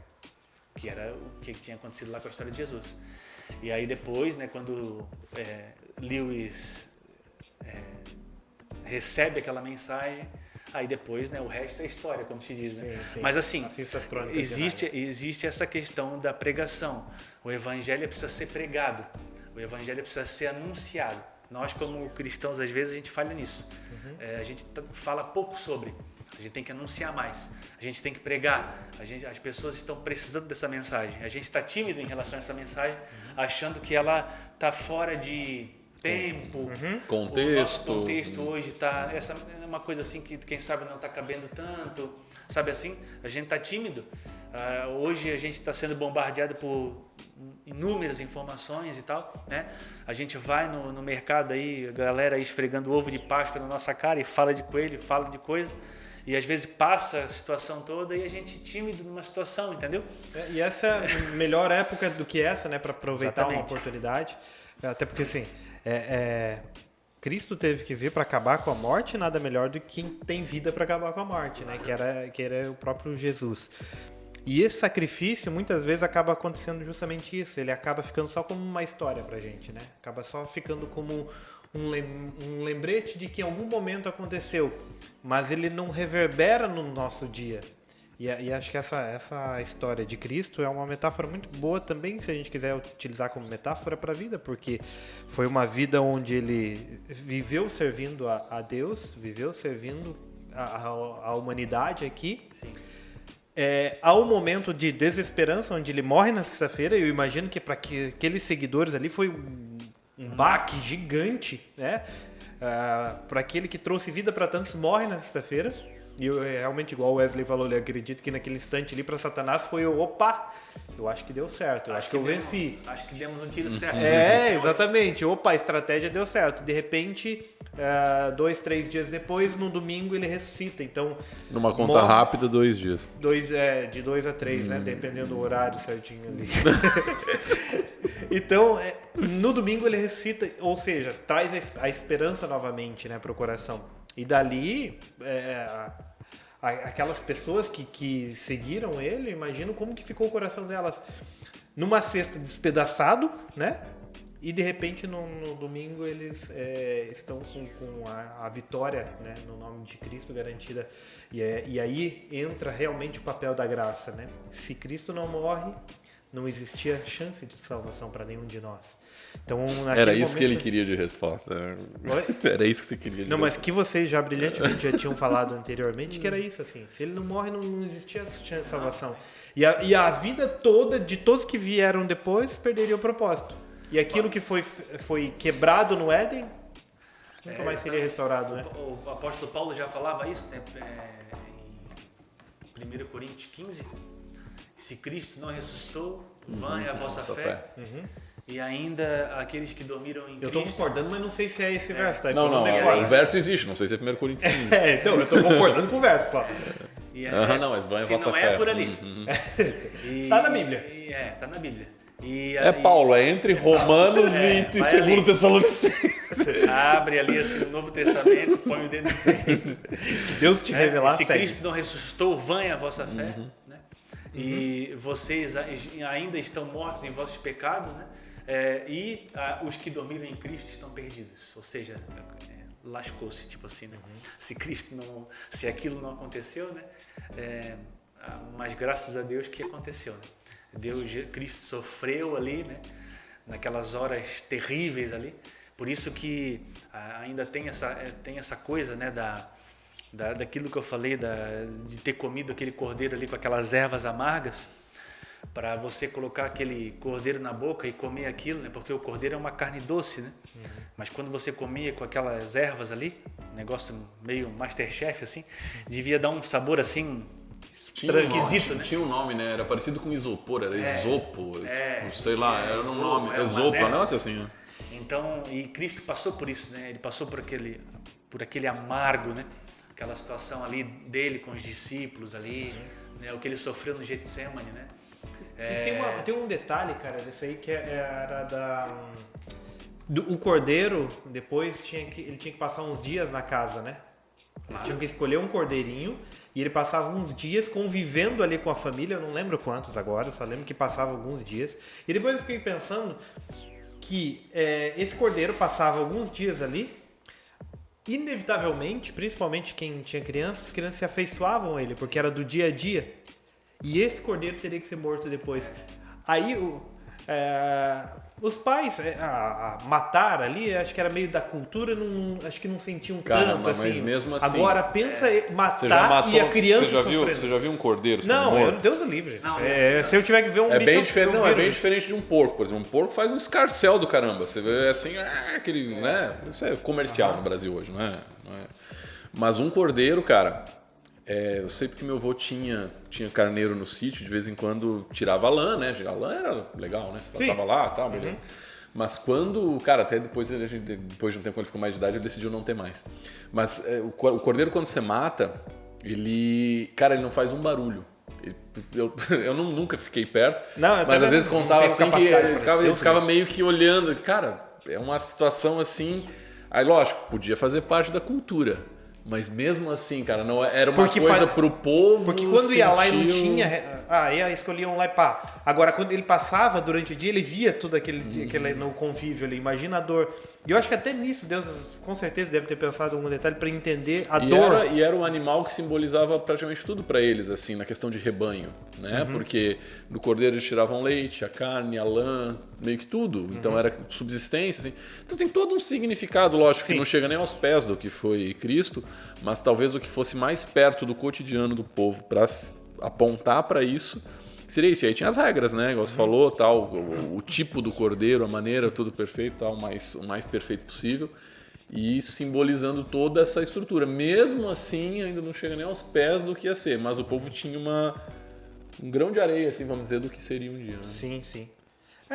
Speaker 1: que era o que tinha acontecido lá com a história de Jesus. E aí depois, né, quando Lewis recebe aquela mensagem, aí depois, né, o resto é história, como se diz, né? Sim. Mas assim, existe essa questão da pregação. O evangelho precisa ser pregado, o evangelho precisa ser anunciado. Nós, como cristãos, às vezes a gente falha nisso. A gente fala pouco sobre. A gente tem que anunciar mais. A gente tem que pregar. As pessoas estão precisando dessa mensagem. A gente está tímido em relação a essa mensagem, achando que ela está fora de tempo.
Speaker 3: Contexto.
Speaker 1: O contexto hoje está... Essa é uma coisa assim que, quem sabe, não está cabendo tanto. Sabe assim? A gente está tímido. Hoje a gente está sendo bombardeado por inúmeras informações e tal, né? A gente vai no mercado aí, a galera aí esfregando ovo de Páscoa na nossa cara e fala de coelho, fala de coisa, e às vezes passa a situação toda e a gente tímido numa situação, entendeu?
Speaker 2: E essa é a melhor época do que essa, né, para aproveitar
Speaker 1: Exatamente.
Speaker 2: uma oportunidade, até porque assim, Cristo teve que vir para acabar com a morte, nada melhor do que quem tem vida para acabar com a morte, né? Que era o próprio Jesus. E esse sacrifício, muitas vezes, acaba acontecendo justamente isso. Ele acaba ficando só como uma história pra gente, né? Acaba só ficando como um lembrete de que em algum momento aconteceu, mas ele não reverbera no nosso dia. E acho que essa história de Cristo é uma metáfora muito boa também, se a gente quiser utilizar como metáfora para a vida, porque foi uma vida onde ele viveu servindo a Deus, viveu servindo a humanidade aqui.
Speaker 1: Sim.
Speaker 2: Há um momento de desesperança onde ele morre na sexta-feira. Eu imagino que para aqueles seguidores ali foi um baque gigante, né? Para aquele que trouxe vida para tantos, morre na sexta-feira. E eu, realmente, igual o Wesley falou, eu acredito que naquele instante ali para Satanás foi opa, eu acho que deu certo, eu acho que eu venci.
Speaker 1: Acho que demos um tiro certo.
Speaker 2: Exatamente, opa, a estratégia deu certo. De repente, 2, 3 dias depois, no domingo, ele ressuscita. Então,
Speaker 3: numa conta rápida, 2 dias.
Speaker 2: De 2 a 3, né? Dependendo do horário certinho ali. Então, no domingo ele ressuscita, ou seja, traz a esperança novamente, né, para o coração. E dali, aquelas pessoas que seguiram ele, imagino como que ficou o coração delas. Numa sexta despedaçado, né? E de repente no domingo eles estão com a vitória, né, no nome de Cristo garantida. E aí entra realmente o papel da graça, né? Se Cristo não morre, não existia chance de salvação para nenhum de nós. Então,
Speaker 3: era isso que ele queria de resposta.
Speaker 2: Oi?
Speaker 3: Era isso que você queria de
Speaker 2: resposta. Mas que vocês já brilhantemente já tinham falado anteriormente, que era isso, assim. Se ele não morre, não existia chance de salvação. E a vida toda, de todos que vieram depois, perderia o propósito. E aquilo que foi quebrado no Éden, nunca mais seria restaurado, né?
Speaker 1: O apóstolo Paulo já falava isso, né? Em 1 Coríntios 15. Se Cristo não ressuscitou, vã é a vossa fé. E ainda aqueles que dormiram em Cristo...
Speaker 2: Eu estou concordando, mas não sei se é esse verso. Tá?
Speaker 3: Não, o verso existe, não sei se é 1 Coríntios 15.
Speaker 2: Então, eu estou concordando com o verso só.
Speaker 3: Não, mas vã é a vossa fé.
Speaker 1: Se não é por ali.
Speaker 2: Tá na Bíblia.
Speaker 1: Tá na Bíblia.
Speaker 3: Paulo, é entre Romanos e 2 Tessalonicenses.
Speaker 1: Abre ali assim, o Novo Testamento, põe o dedo assim.
Speaker 2: Que Deus te revelar.
Speaker 1: Se Cristo não ressuscitou, vã é a vossa fé. Né? E vocês ainda estão mortos em vossos pecados, né? E os que dormiram em Cristo estão perdidos. Ou seja, lascou-se, tipo assim, né? Se aquilo não aconteceu, né? Mas graças a Deus que aconteceu, né? Cristo sofreu ali, né? Naquelas horas terríveis ali. Por isso que ainda tem essa coisa, né? Daquilo que eu falei, de ter comido aquele cordeiro ali com aquelas ervas amargas, para você colocar aquele cordeiro na boca e comer aquilo, né? Porque o cordeiro é uma carne doce, né? Mas quando você comia com aquelas ervas ali, negócio meio Masterchef assim, devia dar um sabor assim esquisito, né?
Speaker 3: Tinha um nome, né? Era parecido com isopor, era isopo, sei lá, era um nome, isopo, não é assim, né?
Speaker 1: Então, e Cristo passou por isso, né? Ele passou por aquele amargo, né? Aquela situação ali dele com os discípulos ali, né? O que ele sofreu no Getsemane, né?
Speaker 2: E tem um detalhe, cara, desse aí que era o cordeiro, depois ele tinha que passar uns dias na casa, né? Eles tinham que escolher um cordeirinho e ele passava uns dias convivendo ali com a família, eu não lembro quantos agora, eu só lembro que passava alguns dias. E depois eu fiquei pensando que esse cordeiro passava alguns dias ali, inevitavelmente, principalmente quem tinha crianças, as crianças se afeiçoavam a ele, porque era do dia a dia. E esse cordeiro teria que ser morto depois. Aí os pais matar ali, acho que era meio da cultura, acho que não sentiam tanto
Speaker 3: mas
Speaker 2: assim.
Speaker 3: Mesmo assim.
Speaker 2: Agora pensa matar e a criança sofrendo.
Speaker 3: Você já viu um cordeiro sendo
Speaker 2: morto?
Speaker 3: Não,
Speaker 2: Deus o livre. Se eu tiver que ver um bicho...
Speaker 3: bem diferente de um porco, por exemplo. Um porco faz um escarcéu do caramba. Você vê assim, aquele, né? Isso é comercial no Brasil hoje, não é? Mas um cordeiro, cara... eu sei porque meu avô tinha carneiro no sítio, de vez em quando tirava a lã, né? A lã era legal, né? Você tava lá e tal, beleza. Mas quando, cara, até depois de um tempo, quando ele ficou mais de idade, ele decidiu não ter mais. Mas o cordeiro, quando você mata, ele não faz um barulho. Eu nunca fiquei perto, mas às vezes contava assim que ele ficava meio que olhando. Cara, é uma situação assim... Aí, lógico, podia fazer parte da cultura. Mas mesmo assim, cara, não era uma coisa pro povo.
Speaker 2: Porque quando ia lá e não tinha. Escolhiam lá e pá. Agora, quando ele passava durante o dia, ele via tudo aquele no convívio ali. Imagina a dor. E eu acho que até nisso Deus com certeza deve ter pensado em algum detalhe para entender a dor.
Speaker 3: E era um animal que simbolizava praticamente tudo para eles, assim, na questão de rebanho, né? Porque do cordeiro eles tiravam leite, a carne, a lã, meio que tudo. Então era subsistência, assim. Então tem todo um significado, lógico, que não chega nem aos pés do que foi Cristo, mas talvez o que fosse mais perto do cotidiano do povo para apontar para isso seria isso. E aí tinha as regras, né? Igual você falou, tal, o tipo do cordeiro, a maneira, tudo perfeito, tal, o mais perfeito possível. E simbolizando toda essa estrutura. Mesmo assim, ainda não chega nem aos pés do que ia ser. Mas o povo tinha um grão de areia, assim, vamos dizer, do que seria um dia. Né?
Speaker 2: Sim.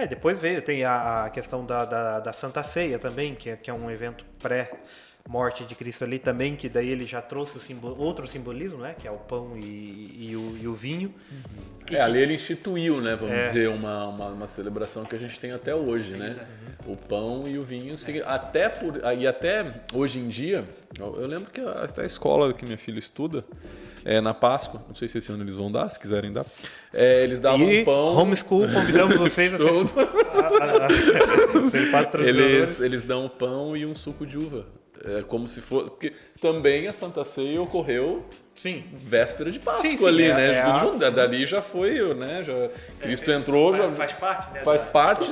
Speaker 2: Depois tem a questão da Santa Ceia também, que é um evento pré-morte de Cristo ali também, que daí ele já trouxe outro simbolismo, né? Que é o pão e o vinho.
Speaker 3: Ali ele instituiu, né? Vamos dizer, uma celebração que a gente tem até hoje, né? O pão e o vinho. Até hoje em dia, eu lembro que até a escola que minha filha estuda, na Páscoa, não sei se esse ano eles vão dar, se quiserem dar, eles davam pão.
Speaker 2: Homeschool, convidamos vocês a ser patrocinadores.
Speaker 3: Eles dão pão e um suco de uva. Como se fosse. Porque também a Santa Ceia ocorreu.
Speaker 2: Sim.
Speaker 3: Véspera de Páscoa ali, né? Tudo junto. Dali já foi, né? Cristo entrou.
Speaker 1: Faz parte, né?
Speaker 3: Faz parte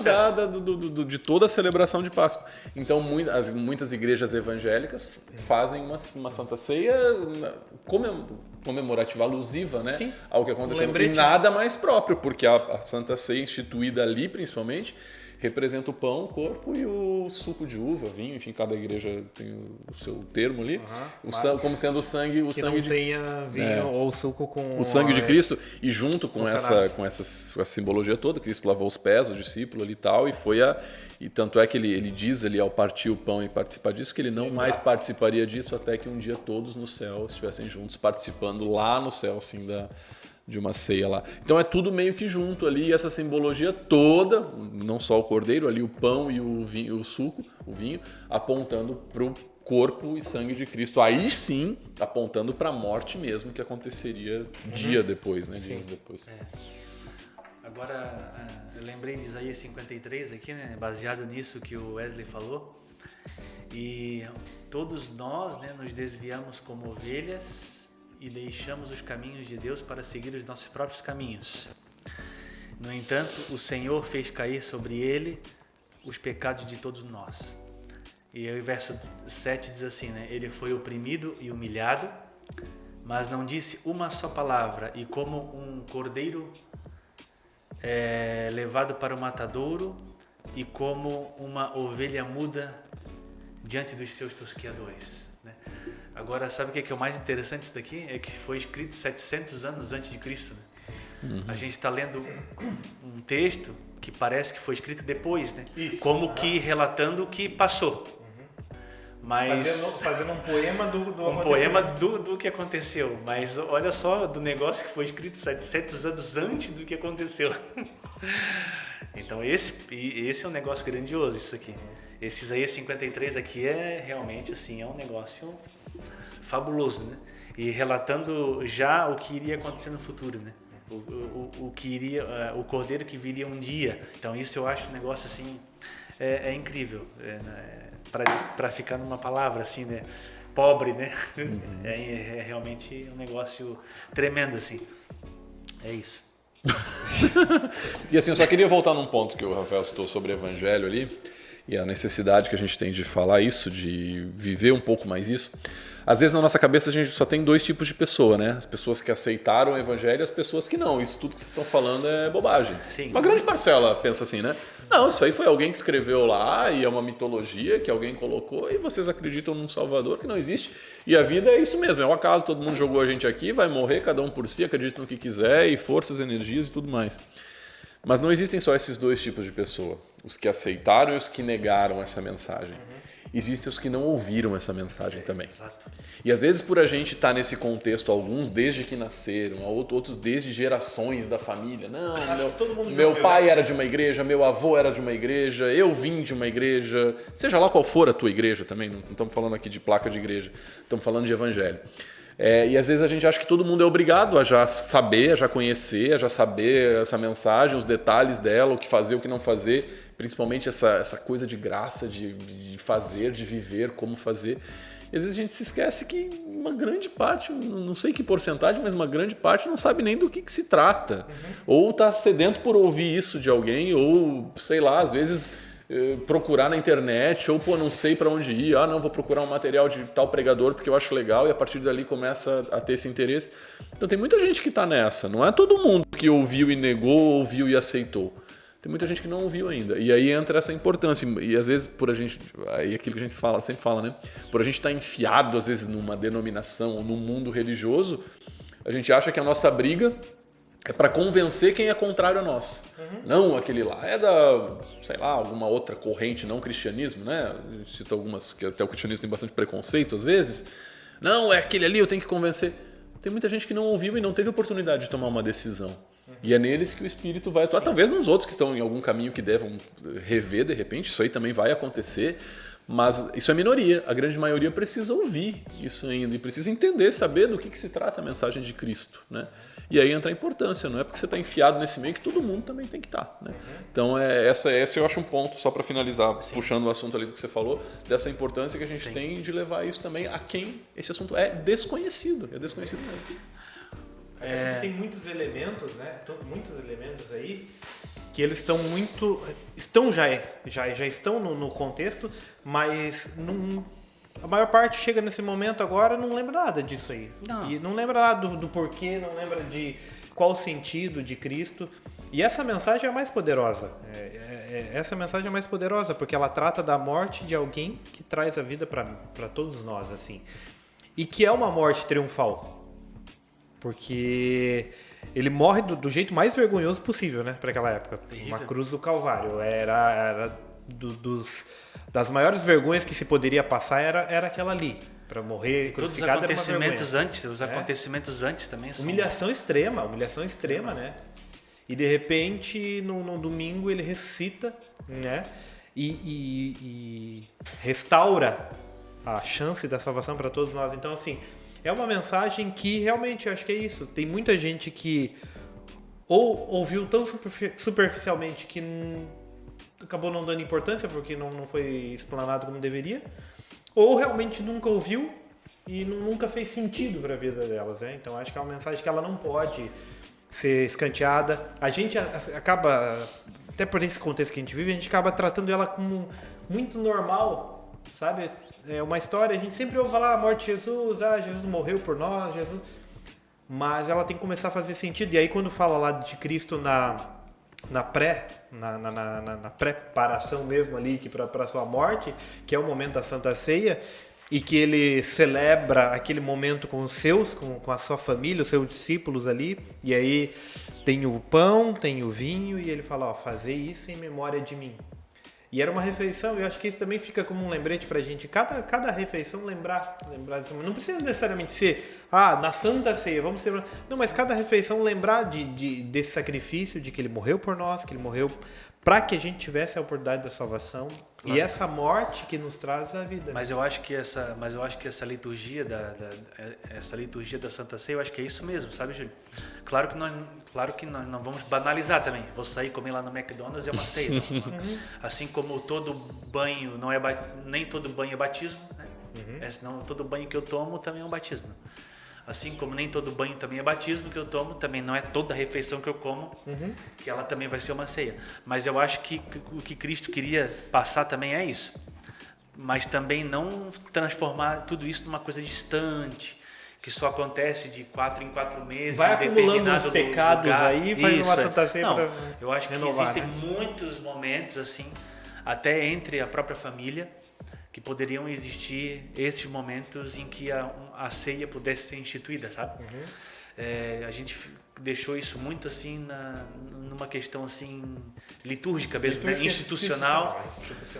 Speaker 3: de toda a celebração de Páscoa. Então, muitas igrejas evangélicas fazem uma Santa Ceia comemorativa, alusiva, né?
Speaker 2: Sim.
Speaker 3: Ao que aconteceu. E nada mais próprio, porque a Santa Ceia instituída ali, principalmente, representa o pão, o corpo e o suco de uva, vinho, enfim, cada igreja tem o seu termo ali, como sendo o sangue de
Speaker 2: tenha vinho ou suco com
Speaker 3: o sangue de Cristo, e junto com essa simbologia toda, Cristo lavou os pés, o discípulo ali e tal, e tanto é que ele diz ali ao partir o pão e participar disso, que ele não mais participaria disso até que um dia todos no céu estivessem juntos, participando lá no céu, assim, de uma ceia lá. Então é tudo meio que junto ali, essa simbologia toda, não só o cordeiro, ali o pão e o vinho, o suco, o vinho, apontando para o corpo e sangue de Cristo. Aí sim, apontando para a morte mesmo, que aconteceria dia depois, né? Dias depois.
Speaker 1: Agora, eu lembrei de Isaías 53 aqui, né? Baseado nisso que o Wesley falou. E todos nós, né, nos desviamos como ovelhas e deixamos os caminhos de Deus para seguir os nossos próprios caminhos. No entanto, o Senhor fez cair sobre ele os pecados de todos nós. E aí o verso 7 diz assim, né? Ele foi oprimido e humilhado, mas não disse uma só palavra, e como um cordeiro levado para o matadouro, e como uma ovelha muda diante dos seus tosqueadores, né? Agora, sabe o que é o mais interessante disso daqui? É que foi escrito 700 anos antes de Cristo, né? A gente está lendo um texto que parece que foi escrito depois, né?
Speaker 2: Isso.
Speaker 1: Como que relatando o que passou. Mas
Speaker 2: fazendo um poema
Speaker 1: do que aconteceu. Mas olha só, do negócio que foi escrito 700 anos antes do que aconteceu. Então esse é um negócio grandioso, isso aqui. Esse Isaías 53 aqui é realmente assim, é um negócio fabuloso, né? E relatando já o que iria acontecer no futuro, né? O cordeiro que viria um dia. Então isso eu acho um negócio assim, é incrível, para ficar numa palavra assim, né? Pobre, né? É realmente um negócio tremendo, assim. É isso.
Speaker 3: E assim, eu só queria voltar num ponto que o Rafael citou sobre o evangelho ali, e a necessidade que a gente tem de falar isso, de viver um pouco mais isso. Às vezes na nossa cabeça a gente só tem dois tipos de pessoa, né? As pessoas que aceitaram o evangelho e as pessoas que não. Isso tudo que vocês estão falando é bobagem.
Speaker 1: Sim.
Speaker 3: Uma grande parcela pensa assim, né? Não, isso aí foi alguém que escreveu lá e é uma mitologia que alguém colocou e vocês acreditam num salvador que não existe. E a vida é isso mesmo, é um acaso, todo mundo jogou a gente aqui, vai morrer, cada um por si, acredita no que quiser e forças, energias e tudo mais. Mas não existem só esses dois tipos de pessoa, os que aceitaram e os que negaram essa mensagem. existem os que não ouviram essa mensagem também.
Speaker 1: Exato.
Speaker 3: E às vezes por a gente estar nesse contexto, alguns desde que nasceram, outros desde gerações da família. Não, meu pai era de uma igreja, meu avô era de uma igreja, eu vim de uma igreja, seja lá qual for a tua igreja também, não estamos falando aqui de placa de igreja, estamos falando de evangelho. E às vezes a gente acha que todo mundo é obrigado a já saber, a já conhecer, a já saber essa mensagem, os detalhes dela, o que fazer, o que não fazer, principalmente essa coisa de graça, de fazer, de viver, como fazer. E às vezes a gente se esquece que uma grande parte, não sei que porcentagem, mas uma grande parte não sabe nem do que se trata. Ou está sedento por ouvir isso de alguém, ou sei lá, às vezes procurar na internet, ou não sei para onde ir, não, vou procurar um material de tal pregador porque eu acho legal, e a partir dali começa a ter esse interesse. Então tem muita gente que está nessa, não é todo mundo que ouviu e negou, ouviu e aceitou. Tem muita gente que não ouviu ainda. E aí entra essa importância. E às vezes, por a gente. Aí aquilo que a gente sempre fala, né? Por a gente estar enfiado, às vezes, numa denominação ou num mundo religioso, a gente acha que a nossa briga é para convencer quem é contrário a nós. Não, aquele lá é da, sei lá, alguma outra corrente, não cristianismo, né? A gente cita algumas que até o cristianismo tem bastante preconceito, às vezes. Não, é aquele ali, eu tenho que convencer. Tem muita gente que não ouviu e não teve oportunidade de tomar uma decisão. E é neles que o Espírito vai atuar. Talvez nos outros que estão em algum caminho que devam rever de repente, isso aí também vai acontecer, mas isso é minoria. A grande maioria precisa ouvir isso ainda e precisa entender, saber do que se trata a mensagem de Cristo, né? E aí entra a importância, não é porque você está enfiado nesse meio que todo mundo também tem que estar, né? Então esse eu acho um ponto, só para finalizar, puxando o assunto ali do que você falou, dessa importância que a gente tem de levar isso também a quem esse assunto é desconhecido mesmo.
Speaker 2: Tem muitos elementos, né? Muitos elementos aí que eles estão já estão no contexto, mas a maior parte chega nesse momento agora não lembra nada disso aí. Não. E não lembra nada do porquê, não lembra de qual o sentido de Cristo. E essa mensagem é a mais poderosa. Essa mensagem é mais poderosa porque ela trata da morte de alguém que traz a vida para todos nós, assim. E que é uma morte triunfal. Porque ele morre do jeito mais vergonhoso possível, né, para aquela época.
Speaker 1: Terrível.
Speaker 2: Uma cruz do Calvário. Das maiores vergonhas que se poderia passar era aquela ali. Para morrer crucificado era uma vergonha.
Speaker 1: Os acontecimentos antes também são...
Speaker 2: Humilhação extrema, né? E de repente, no domingo, ele ressuscita, né? E restaura a chance da salvação para todos nós. Então, assim... É uma mensagem que realmente eu acho que é isso. Tem muita gente que ou ouviu tão superficialmente que acabou não dando importância porque não foi explanado como deveria, ou realmente nunca ouviu e nunca fez sentido para a vida delas. Né? Então acho que é uma mensagem que ela não pode ser escanteada. A gente acaba, até por esse contexto que a gente vive, a gente acaba tratando ela como muito normal, sabe? É uma história, a gente sempre ouve falar a morte de Jesus, Jesus morreu por nós, Jesus... Mas ela tem que começar a fazer sentido. E aí quando fala lá de Cristo na preparação mesmo ali para a sua morte, que é o momento da Santa Ceia, e que ele celebra aquele momento com os seus, com a sua família, os seus discípulos ali, e aí tem o pão, tem o vinho, e ele fala, fazer isso em memória de mim. E era uma refeição, e eu acho que isso também fica como um lembrete pra gente. Cada refeição lembrar disso. Não precisa necessariamente ser, na Santa Ceia, vamos celebrar. Não, mas cada refeição lembrar desse sacrifício, de que ele morreu por nós, que ele morreu para que a gente tivesse a oportunidade da salvação. Claro. E essa morte que nos traz a vida.
Speaker 1: Mas eu acho que essa liturgia essa liturgia da Santa Ceia, eu acho que é isso mesmo, sabe, Júlio? Claro que nós não vamos banalizar também. Vou sair comer lá no McDonald's, é uma ceia. Assim como todo banho nem todo banho é batismo, né? Senão todo banho que eu tomo também é um batismo. Assim como nem todo banho também é batismo que eu tomo, também não é toda refeição que eu como, que ela também vai ser uma ceia. Mas eu acho que o que Cristo queria passar também é isso. Mas também não transformar tudo isso numa coisa distante, que só acontece de 4 em 4 meses.
Speaker 2: Vai acumulando os pecados lugar. Aí, faz uma Santa Ceia para
Speaker 1: eu acho que existem muitos momentos, assim, até entre a própria família, que poderiam existir esses momentos em que a ceia pudesse ser instituída, sabe? A gente deixou isso muito assim numa questão assim litúrgica mesmo, né? institucional.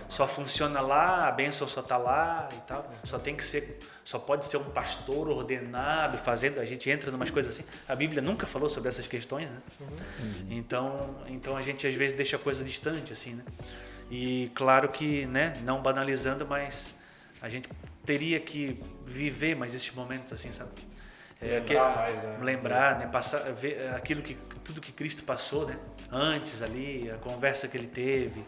Speaker 1: Só funciona lá, a bênção só está lá e tal. Só pode ser um pastor ordenado fazendo. A gente entra em umas coisas assim. A Bíblia nunca falou sobre essas questões, né? Então a gente às vezes deixa a coisa distante assim, né? E claro que, né? Não banalizando, mas a gente teria que viver mais esses momentos assim, sabe? Lembrar, né? Passar, ver tudo que Cristo passou, né? Antes ali, a conversa que ele teve,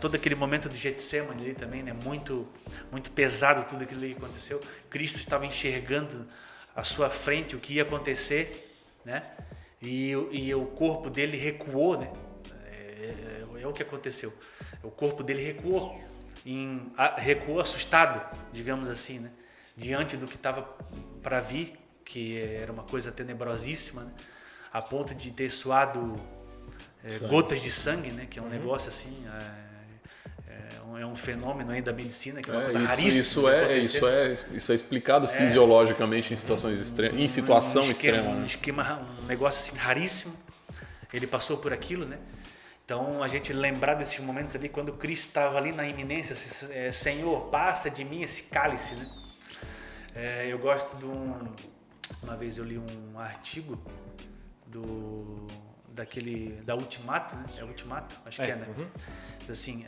Speaker 1: todo aquele momento do Getsemane ali também, né? Muito, muito pesado tudo aquilo que aconteceu. Cristo estava enxergando à sua frente o que ia acontecer, né? E o corpo dele recuou, né? É o que aconteceu. O corpo dele recuou assustado, digamos assim, né? Diante do que estava para vir, que era uma coisa tenebrosíssima, né? A ponto de ter suado gotas de sangue, né? Que é um negócio assim, é um fenômeno aí da medicina, que é uma coisa raríssima.
Speaker 3: Isso é explicado fisiologicamente em situações extremas, em situação extrema.
Speaker 1: Um negócio assim raríssimo. Ele passou por aquilo, né? Então a gente lembrar desses momentos ali, quando Cristo estava ali na iminência, Senhor, passa de mim esse cálice, né? Eu gosto de uma vez eu li um artigo da Ultimato, né? É Ultimato? Acho que é, né? Assim,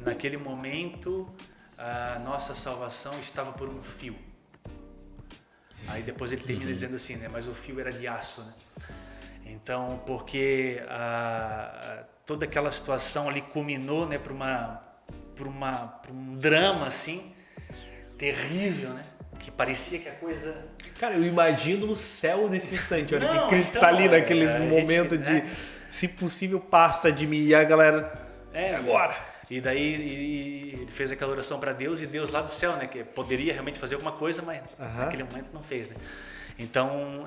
Speaker 1: naquele momento a nossa salvação estava por um fio. Aí depois ele termina dizendo assim, né? Mas o fio era de aço, né? Então, porque toda aquela situação ali culminou, né? Para um drama assim terrível, né? Que parecia que a coisa...
Speaker 2: Cara, eu imagino o céu nesse instante, olha, que Cristo está ali naqueles momentos de, se possível, passa de mim, e a galera, agora.
Speaker 1: E daí ele fez aquela oração para Deus, e Deus lá do céu, né, que poderia realmente fazer alguma coisa, mas naquele momento não fez, né. Então,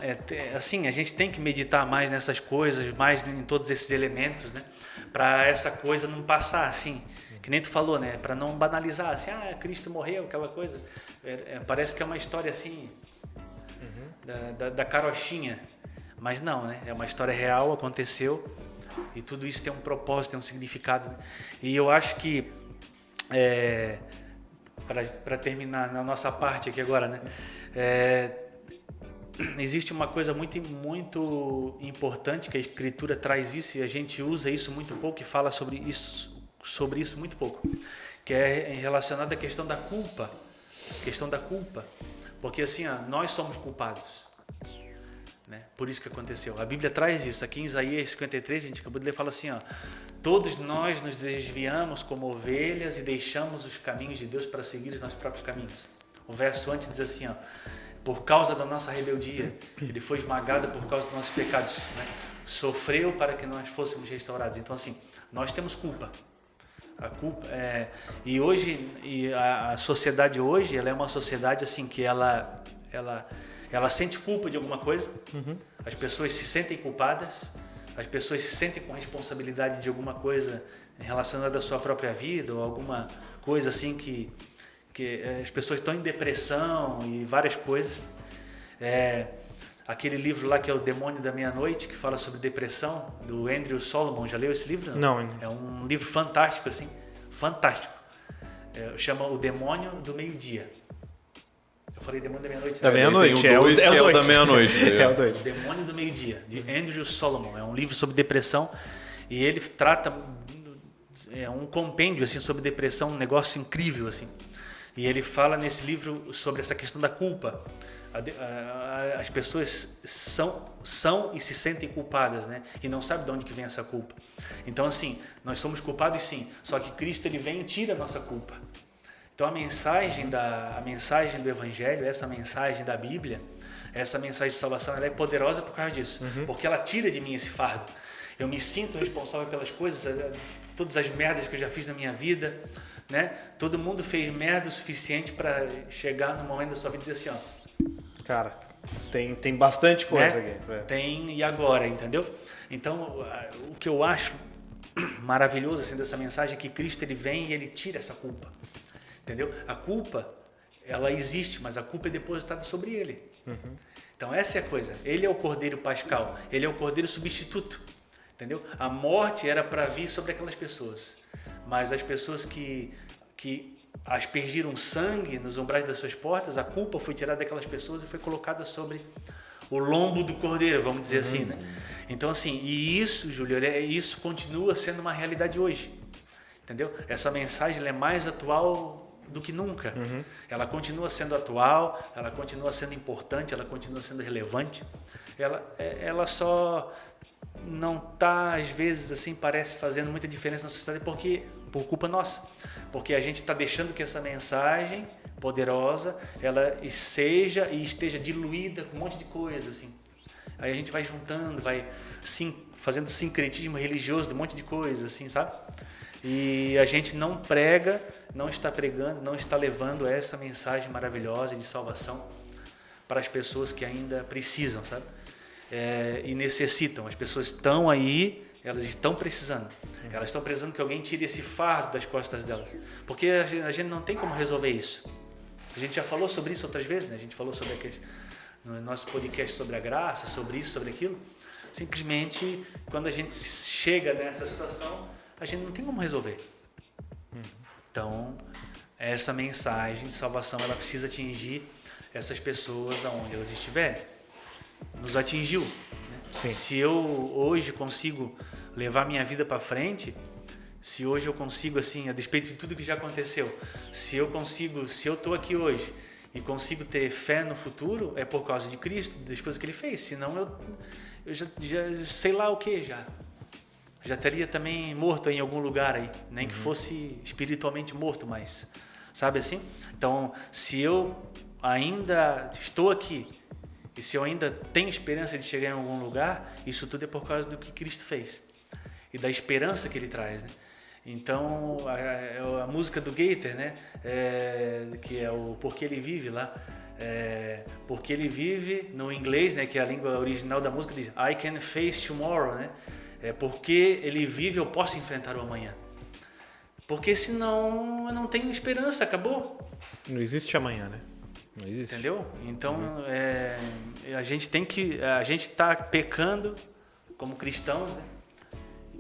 Speaker 1: assim, a gente tem que meditar mais nessas coisas, mais em todos esses elementos, né, para essa coisa não passar assim. Que nem tu falou, né? Para não banalizar, assim, Cristo morreu, aquela coisa. Parece que é uma história assim, da carochinha. Mas não, né? É uma história real, aconteceu. E tudo isso tem um propósito, tem um significado. Né? E eu acho que, para terminar na nossa parte aqui agora, né? Existe uma coisa muito, muito importante, que a Escritura traz isso, e a gente usa isso muito pouco e fala sobre isso muito pouco, que é relacionado à questão da culpa. Porque assim, nós somos culpados, né? Por isso que aconteceu. A Bíblia traz isso. Aqui em Isaías 53, a gente acabou de ler, fala assim, todos nós nos desviamos como ovelhas e deixamos os caminhos de Deus para seguir os nossos próprios caminhos. O verso antes diz assim, por causa da nossa rebeldia, ele foi esmagado por causa dos nossos pecados, né? Sofreu para que nós fôssemos restaurados. Então assim, nós temos culpa. A culpa e hoje a sociedade hoje, ela é uma sociedade assim que ela sente culpa de alguma coisa. As pessoas se sentem culpadas, as pessoas se sentem com responsabilidade de alguma coisa relacionada à sua própria vida, ou alguma coisa assim que as pessoas estão em depressão e várias coisas. Aquele livro lá que é O Demônio da Meia-Noite, que fala sobre depressão, do Andrew Solomon. Já leu esse livro?
Speaker 2: Não.
Speaker 1: É um livro fantástico, assim. Fantástico. Chama O Demônio do Meio-Dia. Eu falei Demônio da Meia-Noite.
Speaker 2: Da Meia-Noite.
Speaker 3: É o da Meia-Noite.
Speaker 1: O Demônio do Meio-Dia, de Andrew Solomon. É um livro sobre depressão. E ele trata... um compêndio assim, sobre depressão, um negócio incrível, assim. E ele fala nesse livro sobre essa questão da culpa. As pessoas são e se sentem culpadas, né? E não sabem de onde que vem essa culpa. Então assim, nós somos culpados sim, só que Cristo ele vem e tira a nossa culpa. Então a mensagem do Evangelho, essa mensagem da Bíblia, essa mensagem de salvação, ela é poderosa por causa disso, porque ela tira de mim esse fardo. Eu me sinto responsável pelas coisas, todas as merdas que eu já fiz na minha vida, né? Todo mundo fez merda o suficiente para chegar no momento da sua vida e dizer assim,
Speaker 2: cara, tem bastante coisa,
Speaker 1: né?
Speaker 2: aqui.
Speaker 1: Tem, e agora, entendeu? Então, o que eu acho maravilhoso assim, dessa mensagem é que Cristo ele vem e ele tira essa culpa, entendeu? A culpa, ela existe, mas a culpa é depositada sobre ele. Então essa é a coisa. Ele é o Cordeiro Pascal, ele é o Cordeiro Substituto, entendeu? A morte era para vir sobre aquelas pessoas, mas as pessoas que aspergiram sangue nos umbrais das suas portas, a culpa foi tirada daquelas pessoas e foi colocada sobre o lombo do Cordeiro, vamos dizer assim, né? Então assim, e isso, Júlio, isso continua sendo uma realidade hoje, entendeu? Essa mensagem ela é mais atual do que nunca. Ela continua sendo atual, ela continua sendo importante, ela continua sendo relevante. Ela só não está, às vezes, assim, parece fazendo muita diferença na sociedade por culpa nossa. Porque a gente está deixando que essa mensagem poderosa, ela seja e esteja diluída com um monte de coisa, assim. Aí a gente vai juntando, vai fazendo sincretismo religioso de um monte de coisa, assim, sabe? E a gente não prega, não está pregando, não está levando essa mensagem maravilhosa de salvação para as pessoas que ainda precisam, sabe? E necessitam. As pessoas estão aí, elas estão precisando. Elas estão precisando que alguém tire esse fardo das costas delas. Porque a gente não tem como resolver isso. A gente já falou sobre isso outras vezes, né? A gente falou sobre no nosso podcast sobre a graça, sobre isso, sobre aquilo. Simplesmente, quando a gente chega nessa situação, a gente não tem como resolver. Então, essa mensagem de salvação, ela precisa atingir essas pessoas aonde elas estiverem. Nos atingiu. Né? Se eu hoje consigo levar minha vida para frente, se hoje eu consigo, assim, a despeito de tudo que já aconteceu, se eu estou aqui hoje e consigo ter fé no futuro, é por causa de Cristo, das coisas que Ele fez. Senão eu já sei lá o que já teria também morto em algum lugar aí, nem que fosse espiritualmente morto, mas sabe assim? Então, se eu ainda estou aqui e se eu ainda tenho esperança de chegar em algum lugar, isso tudo é por causa do que Cristo fez e da esperança que Ele traz, né? Então, a música do Gaither, né? Que é o Porque Ele Vive lá, porque Ele Vive no inglês, né? Que é a língua original da música, diz I can face tomorrow, né? Porque Ele vive, eu posso enfrentar o amanhã. Porque senão eu não tenho esperança, acabou.
Speaker 2: Não existe amanhã, né? Não existe.
Speaker 1: Entendeu? Então, a gente está pecando como cristãos, né?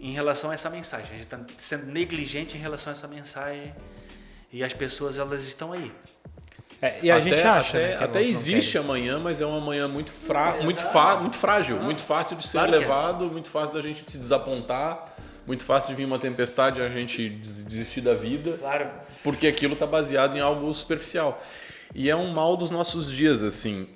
Speaker 1: Em relação a essa mensagem. A gente está sendo negligente em relação a essa mensagem e as pessoas, elas estão aí.
Speaker 2: E a gente acha, né, que
Speaker 3: até existe amanhã, mas é uma manhã muito frágil, muito fácil de ser levado, muito fácil da gente se desapontar, muito fácil de vir uma tempestade e a gente desistir da vida, porque aquilo está baseado em algo superficial. E é um mal dos nossos dias, assim.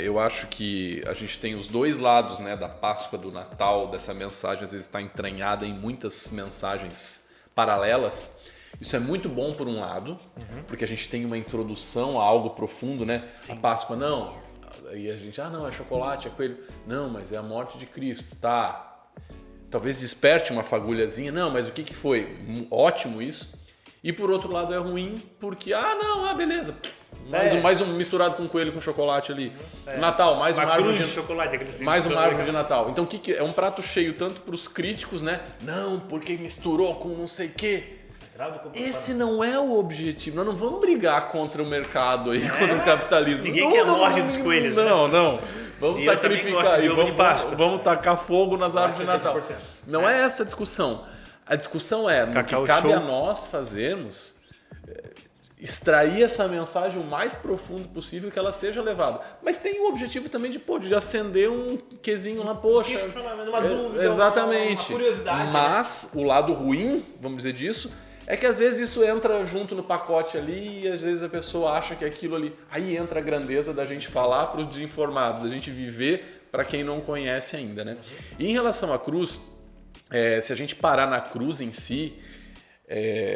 Speaker 3: Eu acho que a gente tem os dois lados, né, da Páscoa, do Natal, dessa mensagem, às vezes está entranhada em muitas mensagens paralelas. Isso é muito bom por um lado, porque a gente tem uma introdução a algo profundo, né? Sim. A Páscoa, não. E a gente, não, é chocolate, é coelho. Não, mas é a morte de Cristo, tá? Talvez desperte uma fagulhazinha. Não, mas o que foi? Ótimo isso. E por outro lado é ruim, porque, beleza. Mais um misturado com coelho com chocolate ali. Natal, mais uma árvore de chocolate, mais uma árvore de Natal. Então o que é um prato cheio tanto para os críticos, né? Não, porque misturou com não sei o quê. Esse não é o objetivo. Nós não vamos brigar contra o mercado aí, contra o capitalismo.
Speaker 1: Ninguém quer morte dos coelhos.
Speaker 3: Não. Vamos sacrificar e vamos tacar fogo nas árvores de Natal. Não é essa a discussão. A discussão é no que cabe a nós fazermos, extrair essa mensagem o mais profundo possível que ela seja levada. Mas tem o objetivo também de acender um quezinho lá, poxa.
Speaker 2: Uma dúvida,
Speaker 3: exatamente.
Speaker 2: Uma curiosidade.
Speaker 3: Mas o lado ruim, vamos dizer disso, é que às vezes isso entra junto no pacote ali e às vezes a pessoa acha que aquilo ali... Aí entra a grandeza da gente falar para os desinformados, da gente viver para quem não conhece ainda, né? E em relação à cruz, se a gente parar na cruz em si,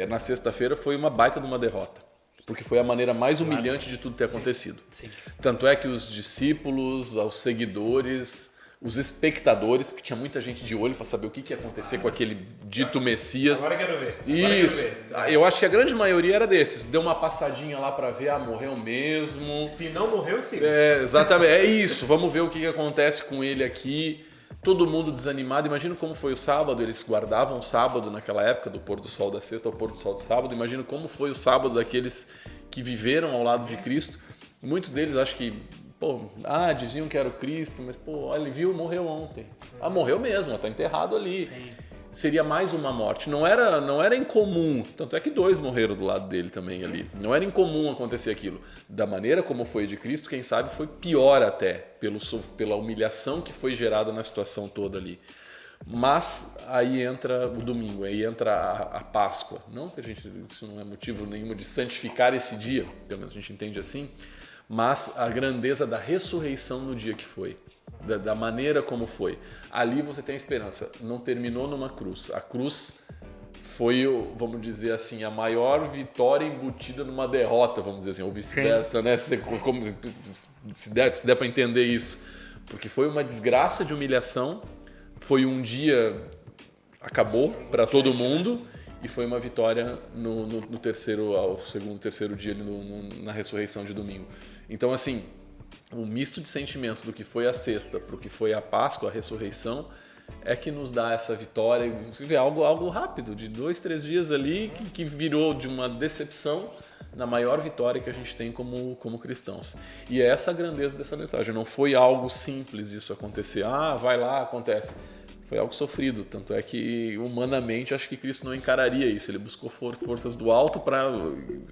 Speaker 3: na sexta-feira foi uma baita de uma derrota. Porque foi a maneira mais humilhante de tudo ter acontecido.
Speaker 1: Sim.
Speaker 3: Tanto é que os discípulos, os seguidores, os espectadores, porque tinha muita gente de olho para saber o que ia acontecer com aquele dito Messias.
Speaker 2: Agora quero ver.
Speaker 3: Isso. Eu acho que a grande maioria era desses. Deu uma passadinha lá para ver, morreu mesmo.
Speaker 2: Se não morreu, sim.
Speaker 3: Exatamente. É isso. Vamos ver o que acontece com ele aqui. Todo mundo desanimado. Imagina como foi o sábado. Eles guardavam o sábado naquela época, do pôr do sol da sexta ao pôr do sol do sábado. Imagina como foi o sábado daqueles que viveram ao lado de Cristo, muitos deles acho que, diziam que era o Cristo, mas, olha, ele viu, morreu ontem. Morreu mesmo, está enterrado ali. Sim. Seria mais uma morte. Não era incomum, tanto é que 2 morreram do lado dele também ali. Não era incomum acontecer aquilo. Da maneira como foi de Cristo, quem sabe foi pior até, pela humilhação que foi gerada na situação toda ali. Mas aí entra o domingo, aí entra a Páscoa. Não que isso não é motivo nenhum de santificar esse dia, pelo menos a gente entende assim, mas a grandeza da ressurreição no dia que foi, da maneira como foi. Ali você tem a esperança. Não terminou numa cruz. A cruz foi, vamos dizer assim, a maior vitória embutida numa derrota, vamos dizer assim, ou vice-versa, né? Se der para entender isso. Porque foi uma desgraça de humilhação, foi um dia, acabou para todo mundo, e foi uma vitória no terceiro dia, na ressurreição de domingo. Então, assim, o misto de sentimentos do que foi a sexta para o que foi a Páscoa, a ressurreição, é que nos dá essa vitória. Você vê algo rápido, de 2, 3 dias ali, que virou de uma decepção na maior vitória que a gente tem como cristãos. E é essa a grandeza dessa mensagem. Não foi algo simples isso acontecer. Vai lá, acontece. Foi algo sofrido, tanto é que humanamente acho que Cristo não encararia isso. Ele buscou forças do alto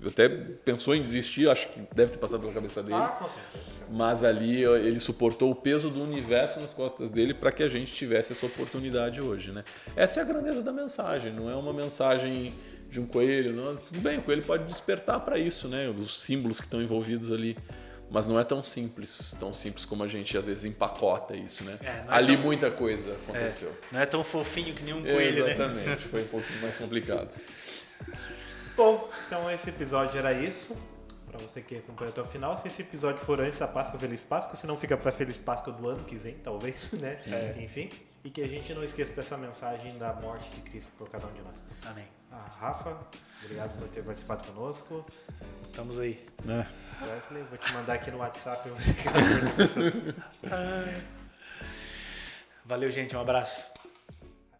Speaker 3: até pensou em desistir, acho que deve ter passado pela cabeça dele.
Speaker 2: Com certeza.
Speaker 3: Mas ali ele suportou o peso do universo nas costas dele para que a gente tivesse essa oportunidade hoje, né? Essa é a grandeza da mensagem, não é uma mensagem de um coelho. Não. Tudo bem, o coelho pode despertar para isso, né? Os símbolos que estão envolvidos ali. Mas não é tão simples como a gente às vezes empacota isso, né? Ali muita coisa aconteceu.
Speaker 1: Não é tão fofinho que nem um coelho,
Speaker 3: Exatamente,
Speaker 1: né?
Speaker 3: Foi um pouco mais complicado.
Speaker 2: Bom, então esse episódio era isso. Para você que acompanhou até o final. Se esse episódio for antes da Páscoa, Feliz Páscoa. Se não, fica para Feliz Páscoa do ano que vem, talvez, né? Enfim. E que a gente não esqueça dessa mensagem da morte de Cristo por cada um de nós.
Speaker 1: Amém.
Speaker 2: Rafa, obrigado por ter participado conosco.
Speaker 1: Estamos aí.
Speaker 2: Wesley, vou te mandar aqui no WhatsApp.
Speaker 1: Valeu, gente. Um abraço.